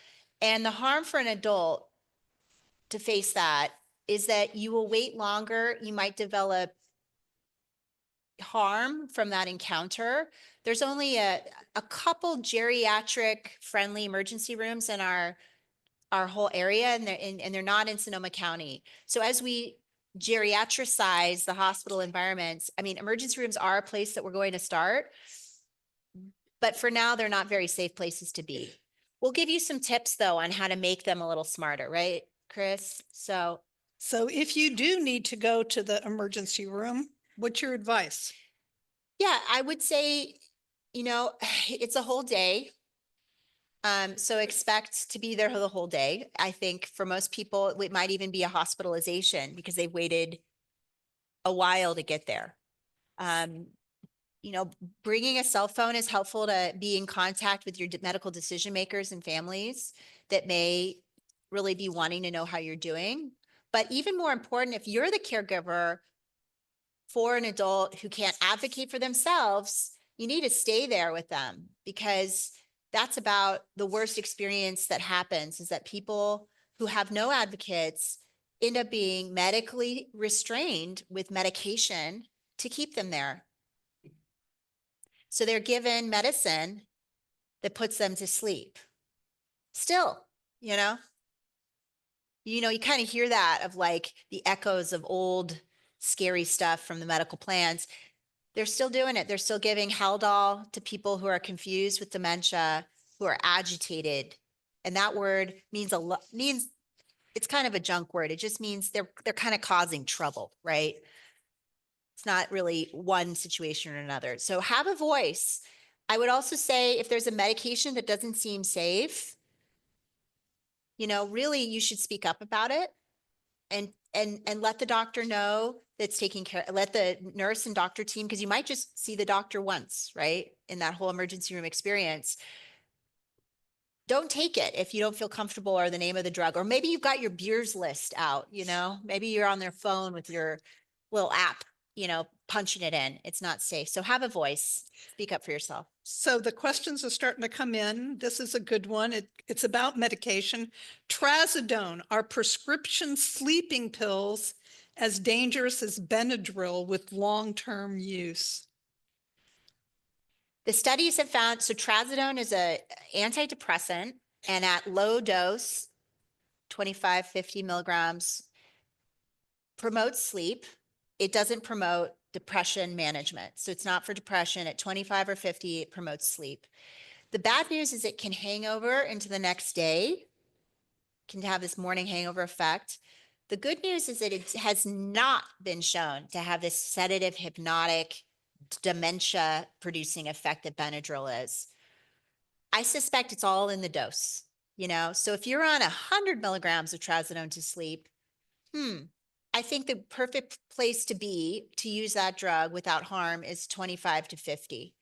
And the harm for an adult to face that is that you will wait longer. You might develop harm from that encounter. There's only a couple geriatric friendly emergency rooms in our whole area, and they're not in Sonoma County. So as we geriatricize the hospital environments, emergency rooms are a place that we're going to start, but for now, they're not very safe places to be. We'll give you some tips though on how to make them a little smarter, right, Chris? So if you do need to go to the emergency room, what's your advice? yeah, I would say you know, it's a whole day. So expect to be there the whole day. I think for most people, it might even be a hospitalization because they've waited a while to get there. You know, bringing a cell phone is helpful to be in contact with your medical decision makers and families that may really be wanting to know how you're doing. But even more important, if you're the caregiver for an adult who can't advocate for themselves, you need to stay there with them, because that's about the worst experience that happens, is that people who have no advocates end up being medically restrained with medication to keep them there. So they're given medicine that puts them to sleep. Still, you know, you kind of hear that of like the echoes of old scary stuff from the medical plans. They're still doing it. They're still giving Haldol to people who are confused with dementia, who are agitated. And that word means it's kind of a junk word. It just means they're kind of causing trouble, right? It's not really one situation or another. So have a voice. I would also say if there's a medication that doesn't seem safe, really you should speak up about it and let the doctor know that's taking care, let the nurse and doctor team, because you might just see the doctor once, right? In that whole emergency room experience. Don't take it if you don't feel comfortable or the name of the drug, or maybe you've got your beers list out, maybe you're on their phone with your little app, punching it in. It's not safe. So have a voice, speak up for yourself. So the questions are starting to come in. This is a good one. It's about medication. Trazodone are prescription sleeping pills as dangerous as Benadryl with long-term use? The studies have found, so trazodone is a antidepressant, and at low dose, 25, 50 milligrams, promotes sleep. It doesn't promote depression management. So it's not for depression. At 25 or 50, it promotes sleep. The bad news is it can hang over into the next day, can have this morning hangover effect. The good news is that it has not been shown to have this sedative, hypnotic, dementia producing effect that Benadryl is. I suspect it's all in the dose, So if you're on 100 milligrams of trazodone to sleep, I think the perfect place to be to use that drug without harm is 25 to 50.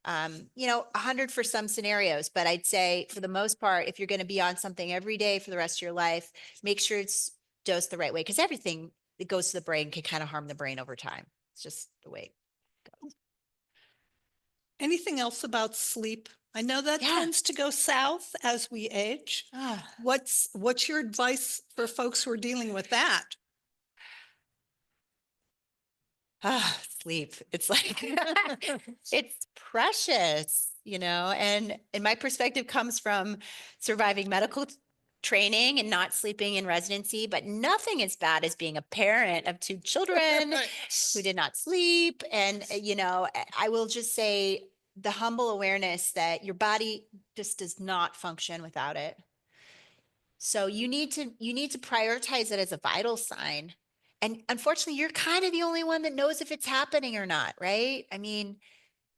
100 for some scenarios, but I'd say for the most part, if you're going to be on something every day for the rest of your life, make sure it's dosed the right way, because everything that goes to the brain can kind of harm the brain over time. It's just the way it goes. Anything else about sleep? I know that Yeah. tends to go south as we age. What's your advice for folks who are dealing with that? Sleep. It's like, it's precious, and my perspective comes from surviving medical training and not sleeping in residency, but nothing as bad as being a parent of 2 children who did not sleep. And, I will just say the humble awareness that your body just does not function without it. So you need to prioritize it as a vital sign. And unfortunately, you're kind of the only one that knows if it's happening or not, right? I mean,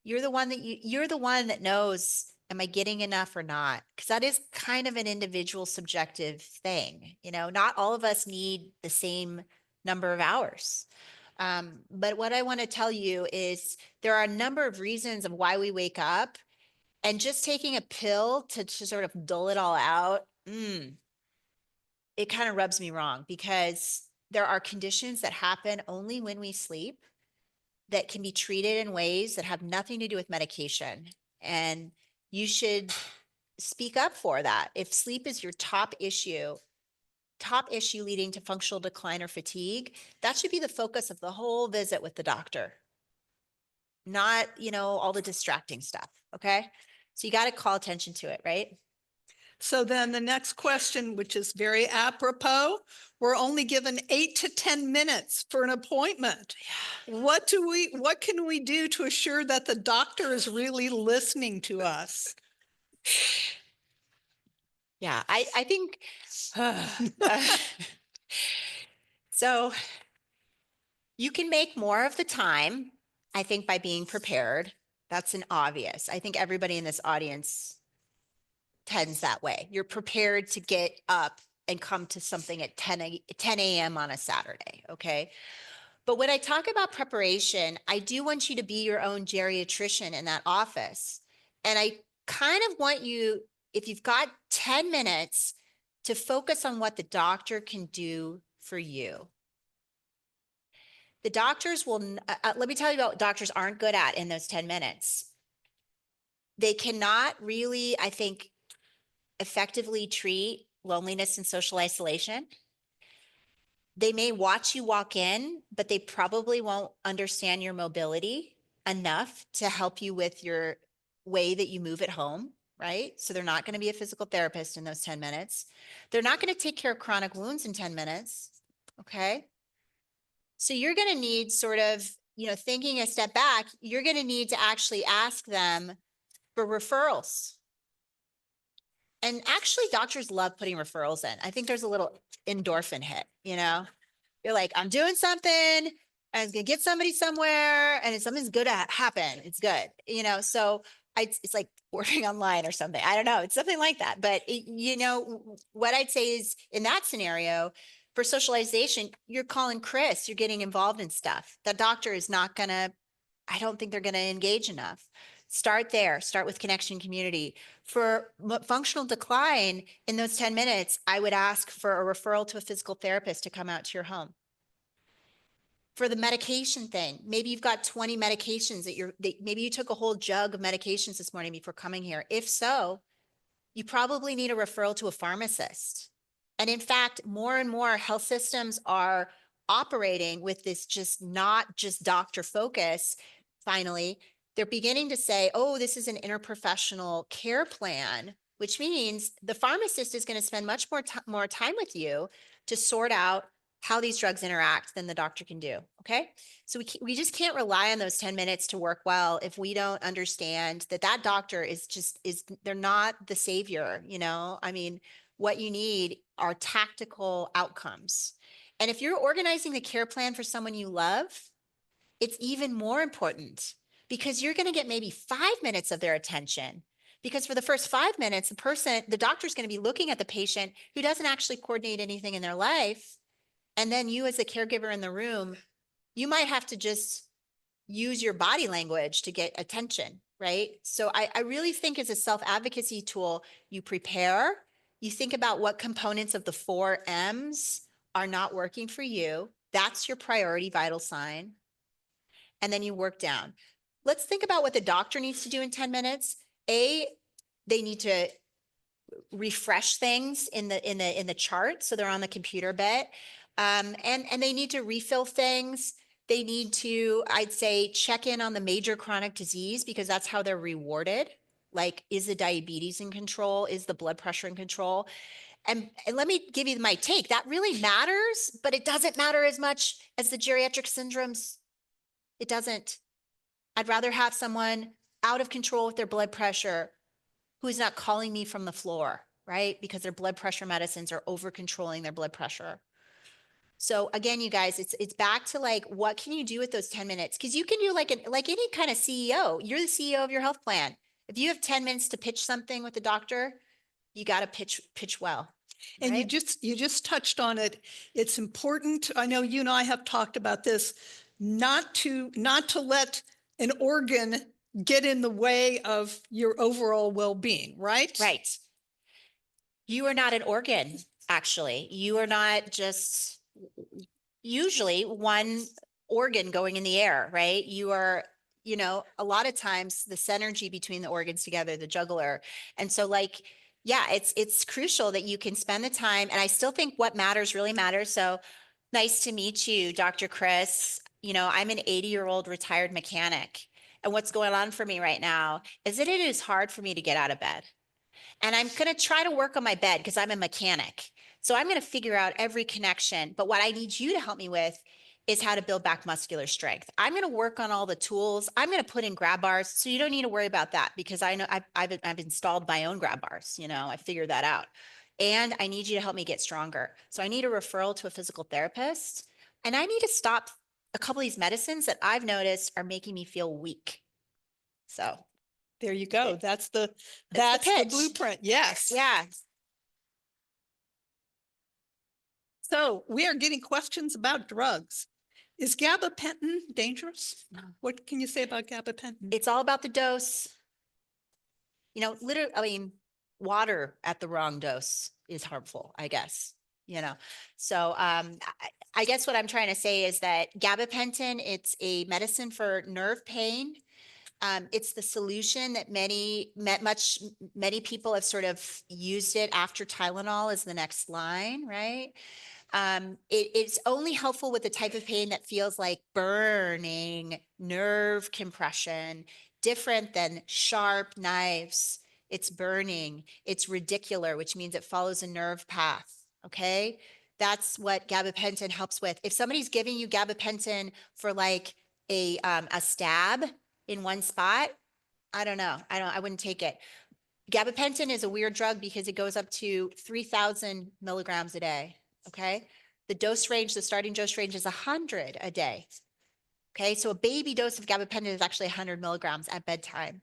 you're the one that knows, am I getting enough or not? Because that is kind of an individual subjective thing. Not all of us need the same number of hours. But what I want to tell you is there are a number of reasons of why we wake up, and just taking a pill to sort of dull it all out, it kind of rubs me wrong, because there are conditions that happen only when we sleep that can be treated in ways that have nothing to do with medication. And you should speak up for that. If sleep is your top issue leading to functional decline or fatigue, that should be the focus of the whole visit with the doctor, not, all the distracting stuff. Okay. So you got to call attention to it, right? So then the next question, which is very apropos, we're only given 8 to 10 minutes for an appointment. What can we do to assure that the doctor is really listening to us? Yeah, I think, so you can make more of the time, I think, by being prepared. That's an obvious. I think everybody in this audience tends that way. You're prepared to get up and come to something at 10 a.m. on a Saturday, okay? But when I talk about preparation, I do want you to be your own geriatrician in that office. And I kind of want you, if you've got 10 minutes, to focus on what the doctor can do for you. The doctors will, let me tell you about what doctors aren't good at in those 10 minutes. They cannot really, I think, effectively treat loneliness and social isolation. They may watch you walk in, but they probably won't understand your mobility enough to help you with your way that you move at home, right? So they're not going to be a physical therapist in those 10 minutes. They're not going to take care of chronic wounds in 10 minutes, okay? So you're going to need sort of, thinking a step back, you're going to need to actually ask them for referrals. And actually, doctors love putting referrals in. I think there's a little endorphin hit, You're like, I'm doing something, and it's gonna get somebody somewhere, and if something's good to happen, it's good, So it's like ordering online or something. I don't know. It's something like that. But what I'd say is in that scenario, for socialization, you're calling Chris. You're getting involved in stuff. The doctor is not gonna. I don't think they're gonna engage enough. Start there. Start with connection community. For functional decline, in those 10 minutes, I would ask for a referral to a physical therapist to come out to your home. For the medication thing, maybe you've got 20 medications maybe you took a whole jug of medications this morning before coming here. If so, you probably need a referral to a pharmacist. And in fact, more and more health systems are operating with this not just doctor focus. Finally, they're beginning to say, oh, this is an interprofessional care plan, which means the pharmacist is going to spend much more time with you to sort out how these drugs interact than the doctor can do. Okay. So we just can't rely on those 10 minutes to work well if we don't understand that doctor they're not the savior. I mean, what you need are tactical outcomes. And if you're organizing the care plan for someone you love, it's even more important because you're going to get maybe 5 minutes of their attention. Because for the first 5 minutes, the doctor's going to be looking at the patient who doesn't actually coordinate anything in their life. And then you as a caregiver in the room, you might have to just use your body language to get attention, right? So I really think as a self-advocacy tool, you prepare, you think about what components of the 4 M's are not working for you. That's your priority vital sign. And then you work down. Let's think about what the doctor needs to do in 10 minutes. They need to refresh things in the chart. So they're on the computer bit. And they need to refill things. They need to, I'd say, check in on the major chronic disease because that's how they're rewarded. Like, is the diabetes in control? Is the blood pressure in control? And let me give you my take. That really matters, but it doesn't matter as much as the geriatric syndromes. It doesn't. I'd rather have someone out of control with their blood pressure who is not calling me from the floor, right? Because their blood pressure medicines are over controlling their blood pressure. So again, you guys, it's back to like, what can you do with those 10 minutes? Because you can do like any kind of CEO. You're the CEO of your health plan. If you have 10 minutes to pitch something with the doctor, you got to pitch well. And right? you just touched on it. It's important. I know you and I have talked about this, not to let an organ get in the way of your overall well-being, right? Right. You are not an organ, actually. You are not just usually one organ going in the air, right? You are, a lot of times the synergy between the organs together, the jugular. And so yeah, it's crucial that you can spend the time. And I still think what matters really matters. So nice to meet you, Dr. Chris. I'm an 80-year-old retired mechanic. And what's going on for me right now is that it is hard for me to get out of bed. And I'm going to try to work on my bed because I'm a mechanic. So I'm going to figure out every connection. But what I need you to help me with is how to build back muscular strength. I'm going to work on all the tools. I'm going to put in grab bars. So you don't need to worry about that because I know I've installed my own grab bars. I figured that out. And I need you to help me get stronger. So I need a referral to a physical therapist. And I need to stop a couple of these medicines that I've noticed are making me feel weak. So, There you go. That's the pitch. blueprint. Yes. yeah. So we are getting questions about drugs. Is gabapentin dangerous? No. What can you say about gabapentin? It's all about the dose. You know, literally, I mean, water at the wrong dose is harmful, I guess, you know. So I guess what I'm trying to say is that gabapentin, it's a medicine for nerve pain. It's the solution that many people have sort of used it after Tylenol as the next line, right? It's only helpful with the type of pain that feels like burning nerve compression, different than sharp knives. It's burning. It's radicular, which means it follows a nerve path. Okay. That's what gabapentin helps with. If somebody's giving you gabapentin for like a stab in one spot, I don't know. I wouldn't take it. Gabapentin is a weird drug because it goes up to 3,000 milligrams a day. Okay. The dose range, the starting dose range is 100 a day. Okay. So a baby dose of gabapentin is actually 100 milligrams at bedtime.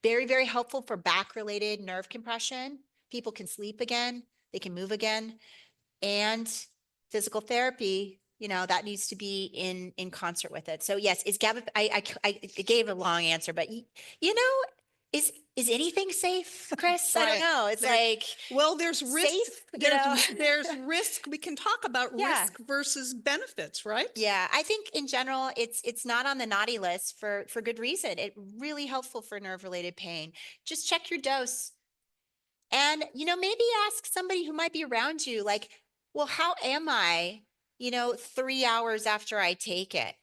Very, very helpful for back related nerve compression. People can sleep again. They can move again. And physical therapy, you know, that needs to be in concert with it. So yes, is I gave a long answer, but you know, is anything safe, Chris? I don't Right. know. It's There- like, Well, there's risk. safe, you know? There's risk. We can talk about Yeah. risk versus benefits, right? yeah, I think in general, it's not on the naughty list for good reason. It really helpful for nerve related pain. Just check your dose. And, you know, maybe ask somebody who might be around you, like, well, how am I, you know, 3 hours after I take it?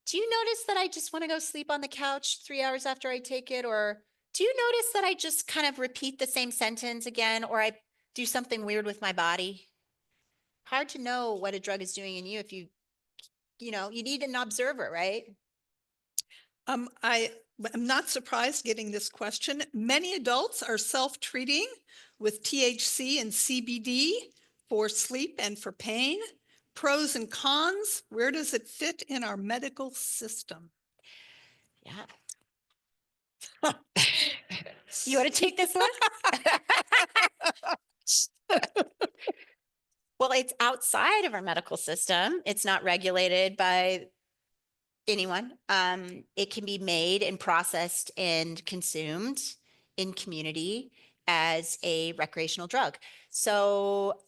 Do you notice that I just want to go sleep on the couch 3 hours after I take it? Or do you notice that I just kind of repeat the same sentence again, or I do something weird with my body? Hard to know what a drug is doing in you if you know, you need an observer, right? I'm not surprised getting this question. Many adults are self-treating with THC and CBD for sleep and for pain. Pros and cons, where does it fit in our medical system? Yeah. You want to take this one? Well, it's outside of our medical system. It's not regulated by anyone. It can be made and processed and consumed in community as a recreational drug. So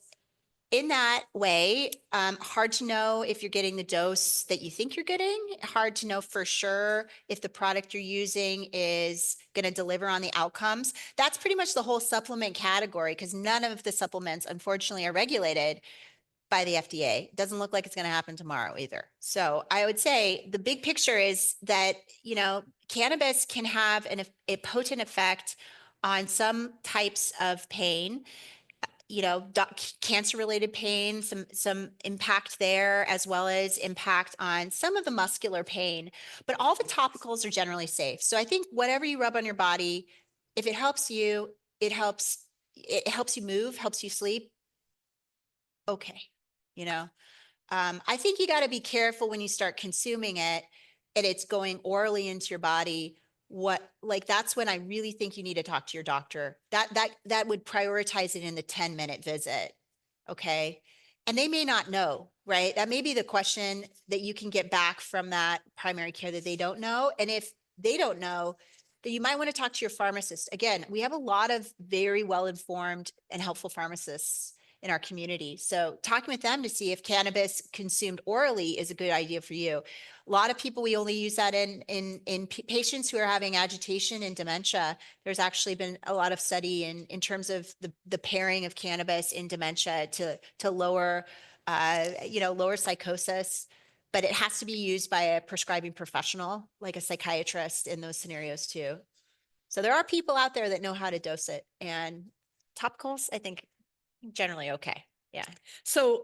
in that way, hard to know if you're getting the dose that you think you're getting, hard to know for sure if the product you're using is going to deliver on the outcomes. That's pretty much the whole supplement category, because none of the supplements, unfortunately, are regulated by the FDA. It doesn't look like it's going to happen tomorrow either. So I would say the big picture is that, you know, cannabis can have a potent effect on some types of pain, you know, cancer related pain, some impact there, as well as impact on some of the muscular pain, but all the topicals are generally safe. So I think whatever you rub on your body, if it helps you, it helps you move, helps you sleep. Okay. You know, I think you got to be careful when you start consuming it and it's going orally into your body. That's when I really think you need to talk to your doctor. That would prioritize it in the 10-minute visit. Okay. And they may not know, right? That may be the question that you can get back from that primary care that they don't know. And if they don't know, then you might want to talk to your pharmacist. Again, we have a lot of very well-informed and helpful pharmacists in our community. So talking with them to see if cannabis consumed orally is a good idea for you. A lot of people, we only use that in patients who are having agitation and dementia. There's actually been a lot of study in terms of the pairing of cannabis in dementia to lower, lower psychosis. But it has to be used by a prescribing professional, like a psychiatrist in those scenarios too. So there are people out there that know how to dose it, and topicals, I think, generally okay. Yeah. So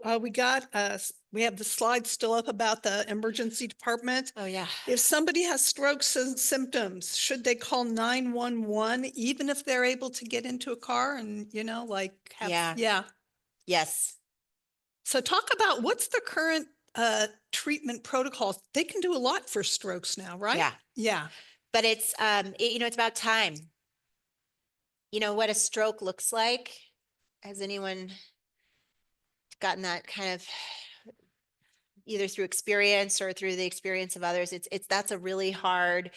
we have the slide still up about the emergency department. Oh, yeah. If somebody has stroke symptoms, should they call 911 even if they're able to get into a car and, you know, like Yeah. Yes. So talk about what's the current treatment protocols. They can do a lot for strokes now, right? Yeah. Yeah. But it's, it's about time. You know what a stroke looks like? Has anyone gotten that kind of either through experience or through the experience of others? That's a really hard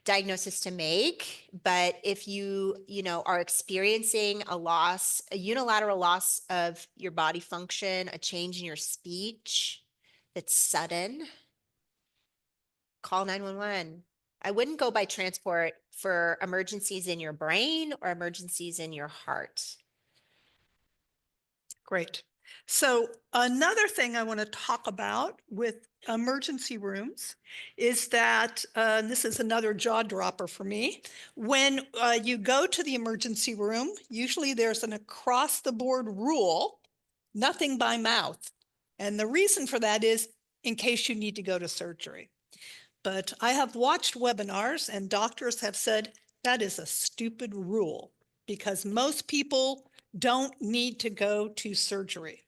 diagnosis to make. But if you are experiencing a loss, a unilateral loss of your body function, a change in your speech that's sudden, call 911. I wouldn't go by transport for emergencies in your brain or emergencies in your heart. Great. So another thing I want to talk about with emergency rooms is that, and this is another jaw dropper for me, when you go to the emergency room, usually there's an across the board rule, nothing by mouth. And the reason for that is in case you need to go to surgery. But I have watched webinars and doctors have said that is a stupid rule because most people don't need to go to surgery.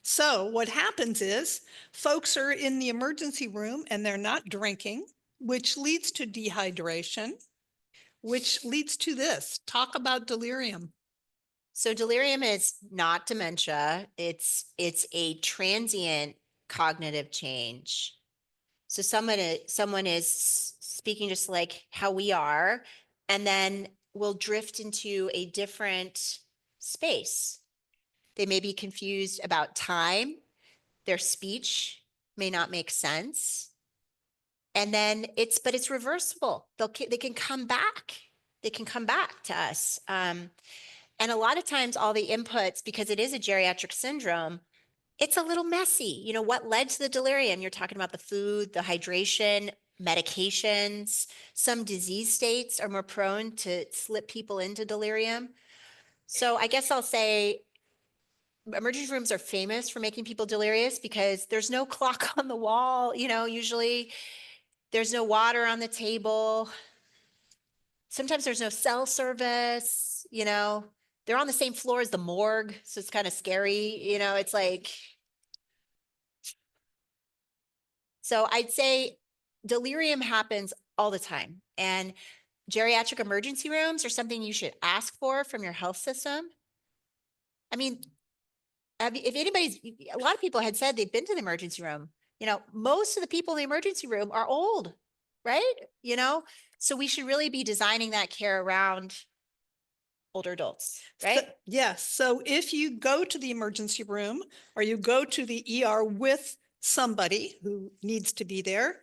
So what happens is folks are in the emergency room and they're not drinking, which leads to dehydration, which leads to this. Talk about delirium. So delirium is not dementia. It's a transient cognitive change. So someone is speaking just like how we are, and then will drift into a different space. They may be confused about time. Their speech may not make sense. And then but it's reversible. They can come back. They can come back to us. And a lot of times all the inputs, because it is a geriatric syndrome, it's a little messy. You know, what led to the delirium? You're talking about the food, the hydration, medications. Some disease states are more prone to slip people into delirium. So I guess I'll say emergency rooms are famous for making people delirious because there's no clock on the wall. Usually there's no water on the table. Sometimes there's no cell service, they're on the same floor as the morgue. So it's kind of scary. It's like, so I'd say delirium happens all the time, and geriatric emergency rooms are something you should ask for from your health system. I mean, if a lot of people had said they've been to the emergency room, most of the people in the emergency room are old, right? So we should really be designing that care around older adults, right? Yes. So if you go to the emergency room or you go to the ER with somebody who needs to be there,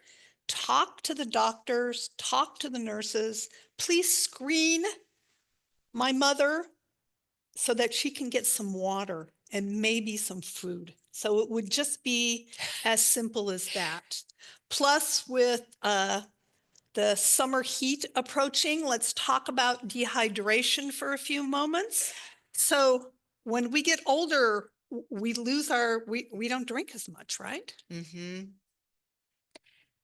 talk to the doctors, talk to the nurses. Please screen my mother so that she can get some water and maybe some food. So it would just be as simple as that. Plus, with the summer heat approaching, let's talk about dehydration for a few moments. So when we get older, we lose we don't drink as much, right? Mm-hmm.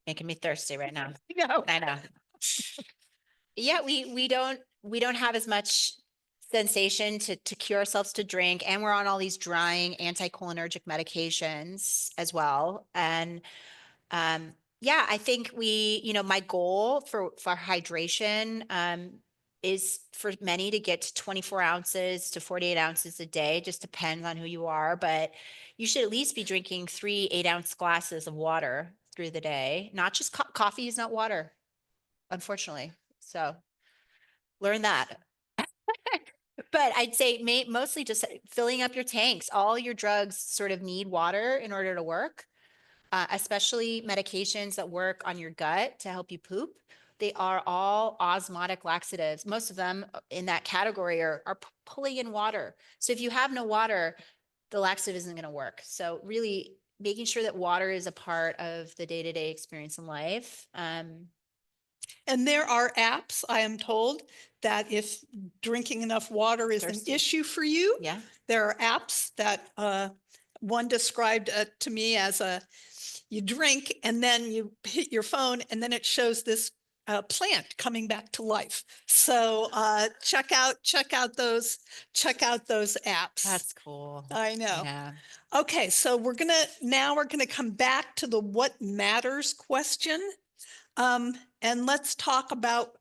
Making me thirsty right now. No. I know. Yeah, we don't have as much sensation to cure ourselves to drink, and we're on all these drying anticholinergic medications as well. And yeah, I think my goal for hydration is for many to get to 24 ounces to 48 ounces a day. Just depends on who you are, but you should at least be drinking 3 8-ounce glasses of water through the day. Not just coffee is not water, unfortunately. So learn that. But I'd say mostly just filling up your tanks. All your drugs sort of need water in order to work, especially medications that work on your gut to help you poop. They are all osmotic laxatives. Most of them in that category are pulling in water. So if you have no water, the laxative isn't going to work. So really making sure that water is a part of the day-to-day experience in life. And there are apps, I am told, that if drinking enough water is Thirsty. an issue for you, Yeah. there are apps that one described to me as you drink and then you hit your phone and then it shows this plant coming back to life. So check out those apps. That's cool. I know. Yeah. Okay, so we're gonna come back to the what matters question. And let's talk about,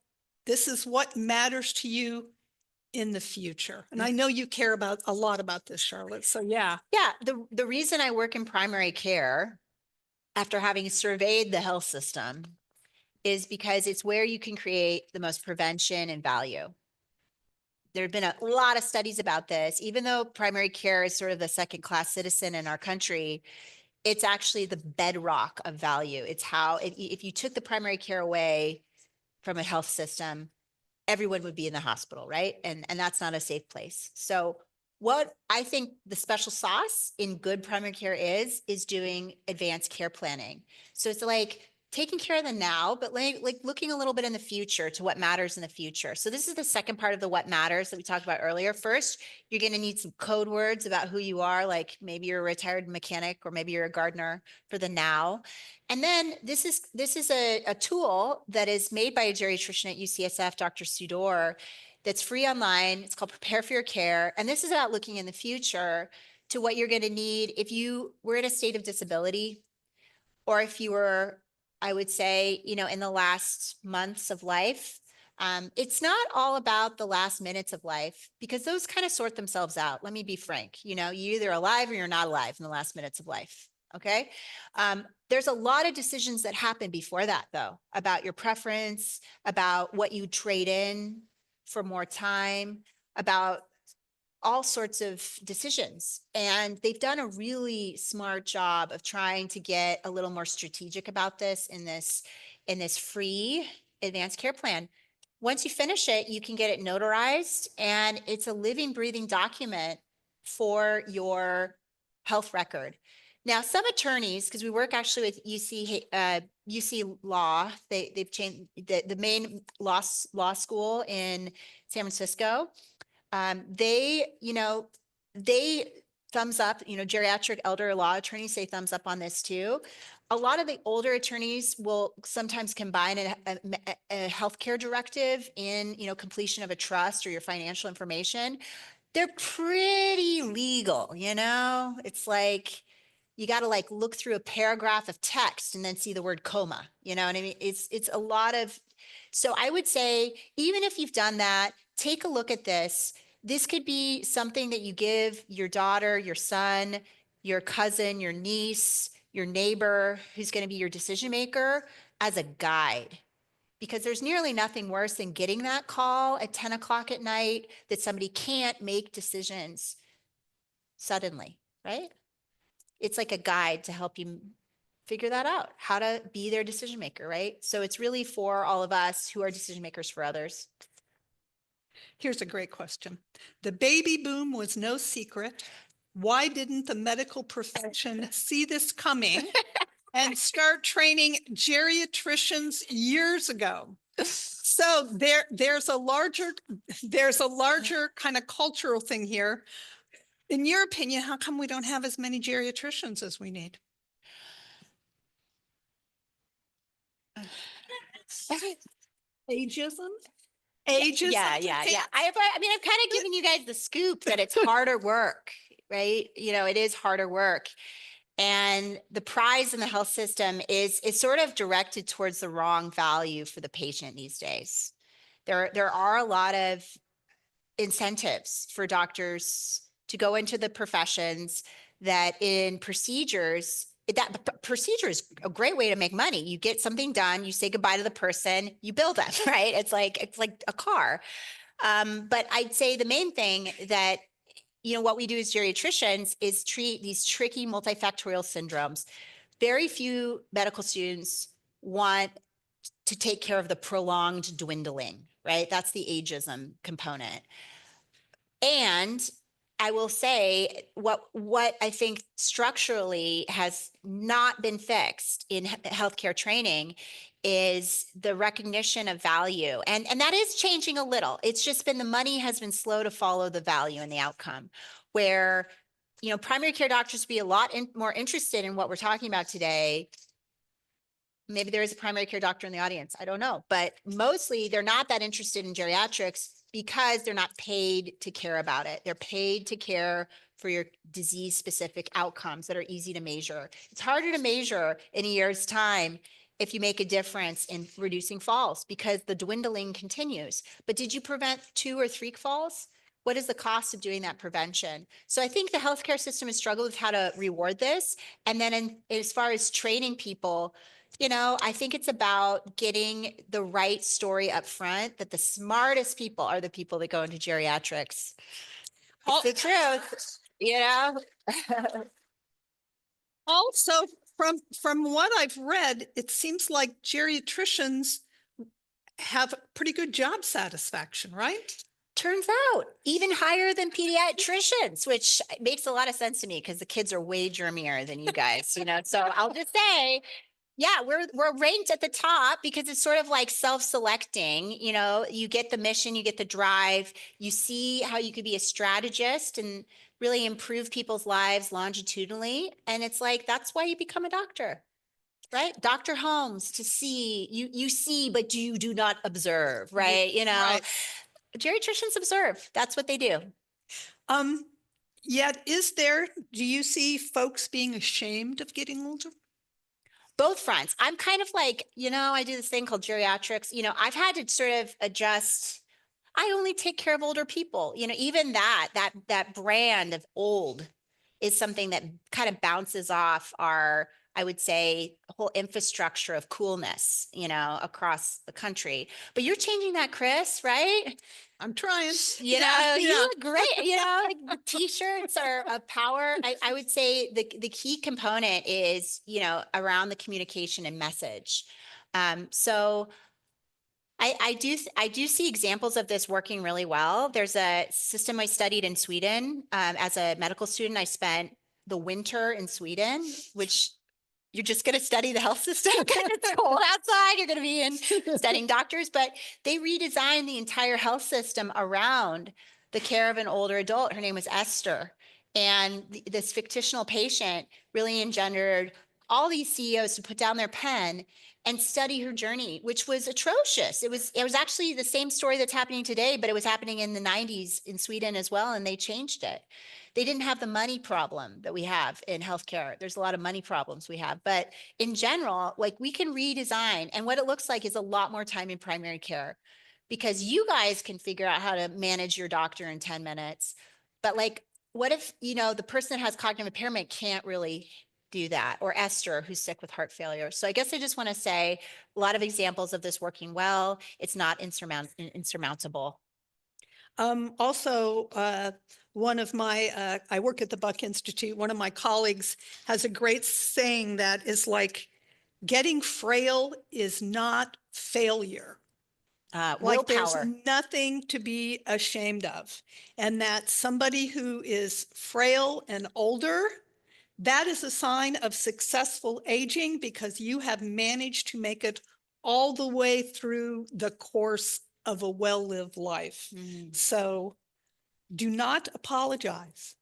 this is what matters to you in the future. And I know you care about a lot about this, Charlotte. So yeah. Yeah, the reason I work in primary care after having surveyed the health system is because it's where you can create the most prevention and value. There have been a lot of studies about this. Even though primary care is sort of the second class citizen in our country, it's actually the bedrock of value. It's how, if you took the primary care away from a health system, everyone would be in the hospital, right? And that's not a safe place. So what I think the special sauce in good primary care is doing advanced care planning. So it's like taking care of the now, but like looking a little bit in the future to what matters in the future. So this is the second part of the what matters that we talked about earlier. First, you're going to need some code words about who you are, like maybe you're a retired mechanic or maybe you're a gardener for the now. And then this is a tool that is made by a geriatrician at UCSF, Dr. Sudor, that's free online. It's called Prepare for Your Care. And this is about looking in the future to what you're going to need if you were in a state of disability, or if you were, I would say, in the last months of life. It's not all about the last minutes of life, because those kind of sort themselves out. Let me be frank. You're either alive or you're not alive in the last minutes of life. Okay. There's a lot of decisions that happen before that, though, about your preference, about what you trade in for more time, about all sorts of decisions. And they've done a really smart job of trying to get a little more strategic about this in this free advanced care plan. Once you finish it, you can get it notarized, and it's a living, breathing document for your health record. Now, some attorneys, because we work actually with UC Law, they've changed the main law school in San Francisco. They thumbs up, geriatric elder law attorneys say thumbs up on this too. A lot of the older attorneys will sometimes combine a healthcare directive in, completion of a trust or your financial information. They're pretty legal, it's like, you got to look through a paragraph of text and then see the word coma, you know what I mean? It's a lot of, so I would say, even if you've done that, take a look at this. This could be something that you give your daughter, your son, your cousin, your niece, your neighbor, who's going to be your decision maker, as a guide. Because there's nearly nothing worse than getting that call at 10 o'clock at night that somebody can't make decisions suddenly, right? It's like a guide to help you figure that out, how to be their decision maker, right? So it's really for all of us who are decision makers for others. Here's a great question. The baby boom was no secret. Why didn't the medical profession see this coming and start training geriatricians years ago? So there's a larger kind of cultural thing here. In your opinion, how come we don't have as many geriatricians as we need? Ageism? Ageism? Yeah. I mean, I've kind of given you guys the scoop that it's harder work, right? It is harder work. And the prize in the health system is sort of directed towards the wrong value for the patient these days. There are a lot of incentives for doctors to go into the professions that in procedures, that procedure is a great way to make money. You get something done, you say goodbye to the person, you bill them, right? It's like a car. But I'd say the main thing that, what we do as geriatricians is treat these tricky multifactorial syndromes. Very few medical students want to take care of the prolonged dwindling, right? That's the ageism component. And I will say what I think structurally has not been fixed in healthcare training is the recognition of value. And that is changing a little. It's just been the money has been slow to follow the value and the outcome, where, primary care doctors be a lot more interested in what we're talking about today. Maybe there is a primary care doctor in the audience. I don't know. But mostly they're not that interested in geriatrics because they're not paid to care about it. They're paid to care for your disease-specific outcomes that are easy to measure. It's harder to measure in a year's time if you make a difference in reducing falls because the dwindling continues. But did you prevent 2 or 3 falls? What is the cost of doing that prevention? So I think the healthcare system has struggled with how to reward this. And then as far as training people, I think it's about getting the right story up front, that the smartest people are the people that go into geriatrics. It's the truth, Also, from what I've read, it seems like geriatricians have pretty good job satisfaction, right? Turns out even higher than pediatricians, which makes a lot of sense to me because the kids are way germier than you guys, So I'll just say, yeah, we're ranked at the top because it's sort of like self-selecting, you get the mission, you get the drive, you see how you could be a strategist and really improve people's lives longitudinally. And it's like, that's why you become a doctor, right? Dr. Holmes, to see, you see, but you do not observe, right? Right. Geriatricians observe. That's what they do. Yet, do you see folks being ashamed of getting older? Both fronts. I'm kind of like, I do this thing called geriatrics. I've had to sort of adjust. I only take care of older people. Even that brand of old is something that kind of bounces off our, I would say, whole infrastructure of coolness, across the country. But you're changing that, Chris, right? I'm trying. You look great. Like the t-shirts are a power. I would say the key component is, around the communication and message. So I do see examples of this working really well. There's a system I studied in Sweden. As a medical student, I spent the winter in Sweden, which you're just going to study the health system because it's cold outside. You're going to be in studying doctors, but they redesigned the entire health system around the care of an older adult. Her name was Esther. And this fictional patient really engendered all these CEOs to put down their pen and study her journey, which was atrocious. It was actually the same story that's happening today, but it was happening in the 90s in Sweden as well, and they changed it. They didn't have the money problem that we have in healthcare. There's a lot of money problems we have, but in general, like we can redesign, and what it looks like is a lot more time in primary care because you guys can figure out how to manage your doctor in 10 minutes. But like, what if, the person that has cognitive impairment can't really do that, or Esther, who's sick with heart failure. So I guess I just want to say a lot of examples of this working well. It's not insurmountable. Also, one of my, I work at the Buck Institute. One of my colleagues has a great saying that is like, getting frail is not failure. Like there's Willpower. nothing to be ashamed of. And that somebody who is frail and older, that is a sign of successful aging because you have managed to make it all the way through the course of a well-lived life. So do not apologize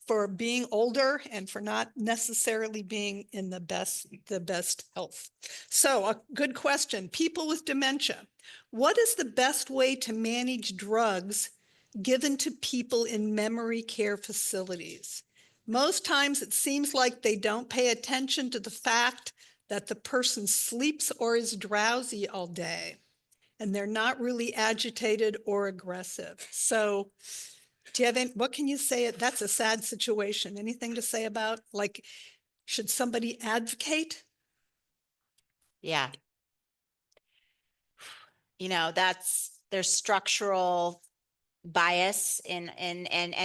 for being older and for not necessarily being in the best health. So a good question. People with dementia, what is the best way to manage drugs given to people in memory care facilities? Most times it seems like they don't pay attention to the fact that the person sleeps or is drowsy all day, and they're not really agitated or aggressive. So do you have any, what can you say? That's a sad situation. Anything to say about, like, should somebody advocate? Yeah. There's structural bias and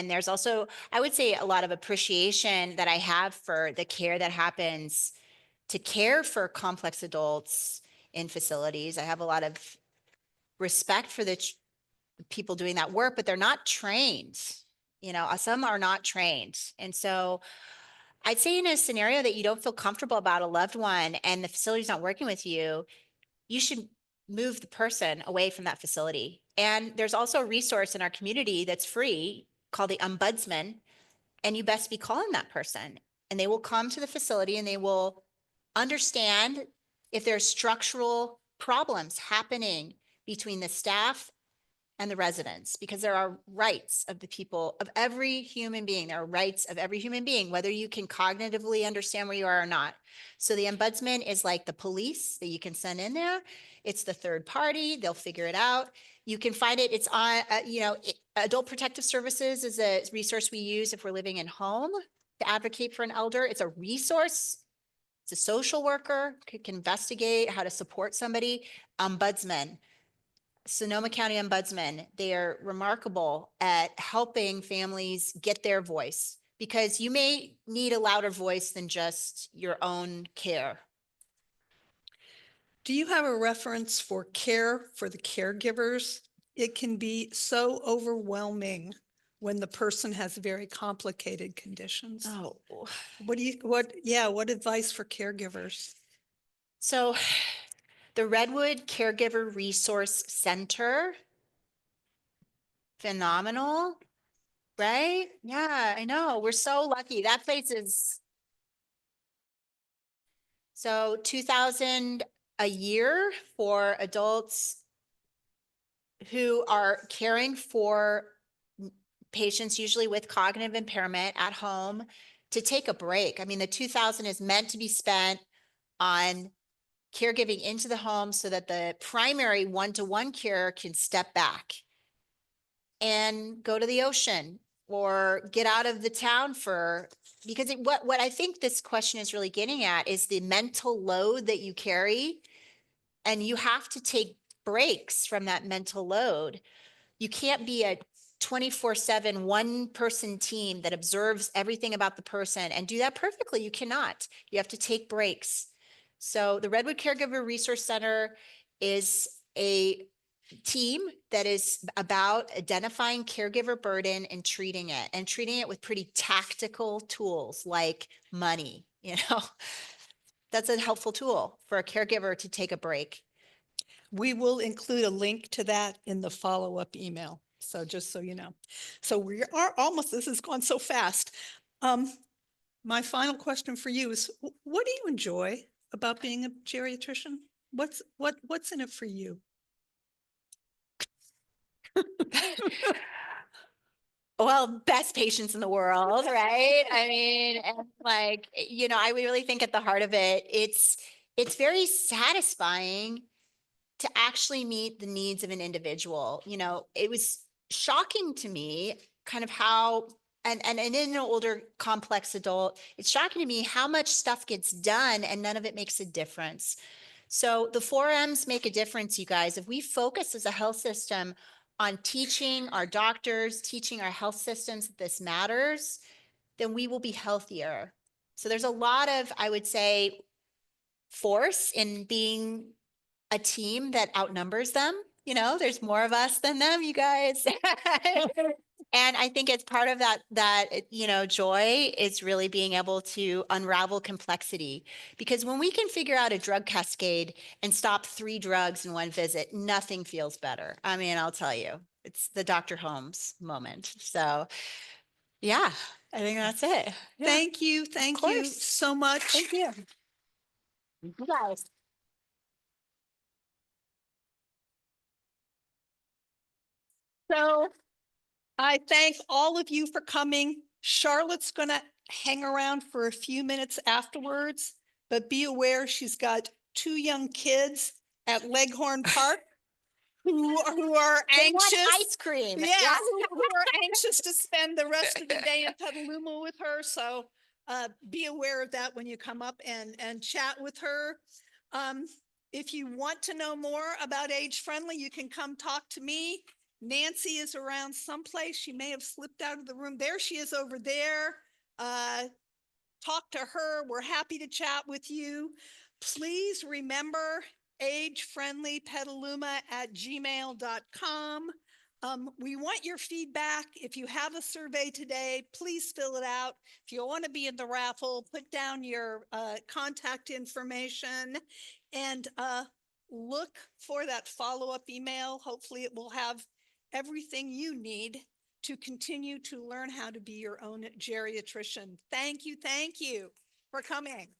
there's also, I would say, a lot of appreciation that I have for the care that happens to care for complex adults in facilities. I have a lot of respect for the people doing that work, but they're not trained. Some are not trained. And so I'd say in a scenario that you don't feel comfortable about a loved one and the facility's not working with you, you should move the person away from that facility. And there's also a resource in our community that's free called the Ombudsman, and you best be calling that person. And they will come to the facility and they will understand if there's structural problems happening between the staff and the residents, because there are rights of the people, of every human being. There are rights of every human being, whether you can cognitively understand where you are or not. So the ombudsman is like the police that you can send in there. It's the third party. They'll figure it out. You can find it. It's on, Adult Protective Services is a resource we use if we're living in home to advocate for an elder. It's a resource. It's a social worker, can investigate how to support somebody. Ombudsman, Sonoma County Ombudsman, they are remarkable at helping families get their voice, because you may need a louder voice than just your own care. Do you have a reference for care for the caregivers? It can be so overwhelming when the person has very complicated conditions. Oh, What advice for caregivers? so the Redwood Caregiver Resource Center, phenomenal, right? Yeah, I know. We're so lucky. That place is so 2,000 a year for adults who are caring for patients, usually with cognitive impairment at home, to take a break. I mean, the 2,000 is meant to be spent on caregiving into the home so that the primary one-to-one care can step back and go to the ocean or get out of the town because what I think this question is really getting at is the mental load that you carry, and you have to take breaks from that mental load. You can't be a 24/7 one-person team that observes everything about the person and do that perfectly. You cannot. You have to take breaks. So the Redwood Caregiver Resource Center is a team that is about identifying caregiver burden and treating it with pretty tactical tools like money. That's a helpful tool for a caregiver to take a break. We will include a link to that in the follow-up email. So just so you know. So we are almost, this has gone so fast. My final question for you is, what do you enjoy about being a geriatrician? What's in it for you? Well, best patients in the world, right? I mean, and I really think at the heart of it, it's very satisfying to actually meet the needs of an individual. It was shocking to me kind of how, and in an older complex adult, it's shocking to me how much stuff gets done and none of it makes a difference. So the 4Ms make a difference, you guys. If we focus as a health system on teaching our doctors, teaching our health systems that this matters, then we will be healthier. So there's a lot of, I would say, force in being a team that outnumbers them. There's more of us than them, you guys. And I think it's part of that joy is really being able to unravel complexity. Because when we can figure out a drug cascade and stop 3 drugs in one visit, nothing feels better. I mean, I'll tell you, it's the Dr. Holmes moment. So yeah, I think that's it. Yeah. Thank you course. so much. Thank you. You guys. So I thank all of you for coming. Charlotte's going to hang around for a few minutes afterwards, but be aware she's got 2 young kids at Leghorn Park who are They anxious. want ice cream. Yeah, who are anxious to spend the rest of the day in Petaluma with her. So be aware of that when you come up and chat with her. If you want to know more about Age Friendly, you can come talk to me. Nancy is around someplace. She may have slipped out of the room. There she is over there. Talk to her. We're happy to chat with you. Please remember agefriendlypetaluma@gmail.com. We want your feedback. If you have a survey today, please fill it out. If you want to be in the raffle, put down your contact information and look for that follow-up email. Hopefully it will have everything you need to continue to learn how to be your own geriatrician. Thank you for coming.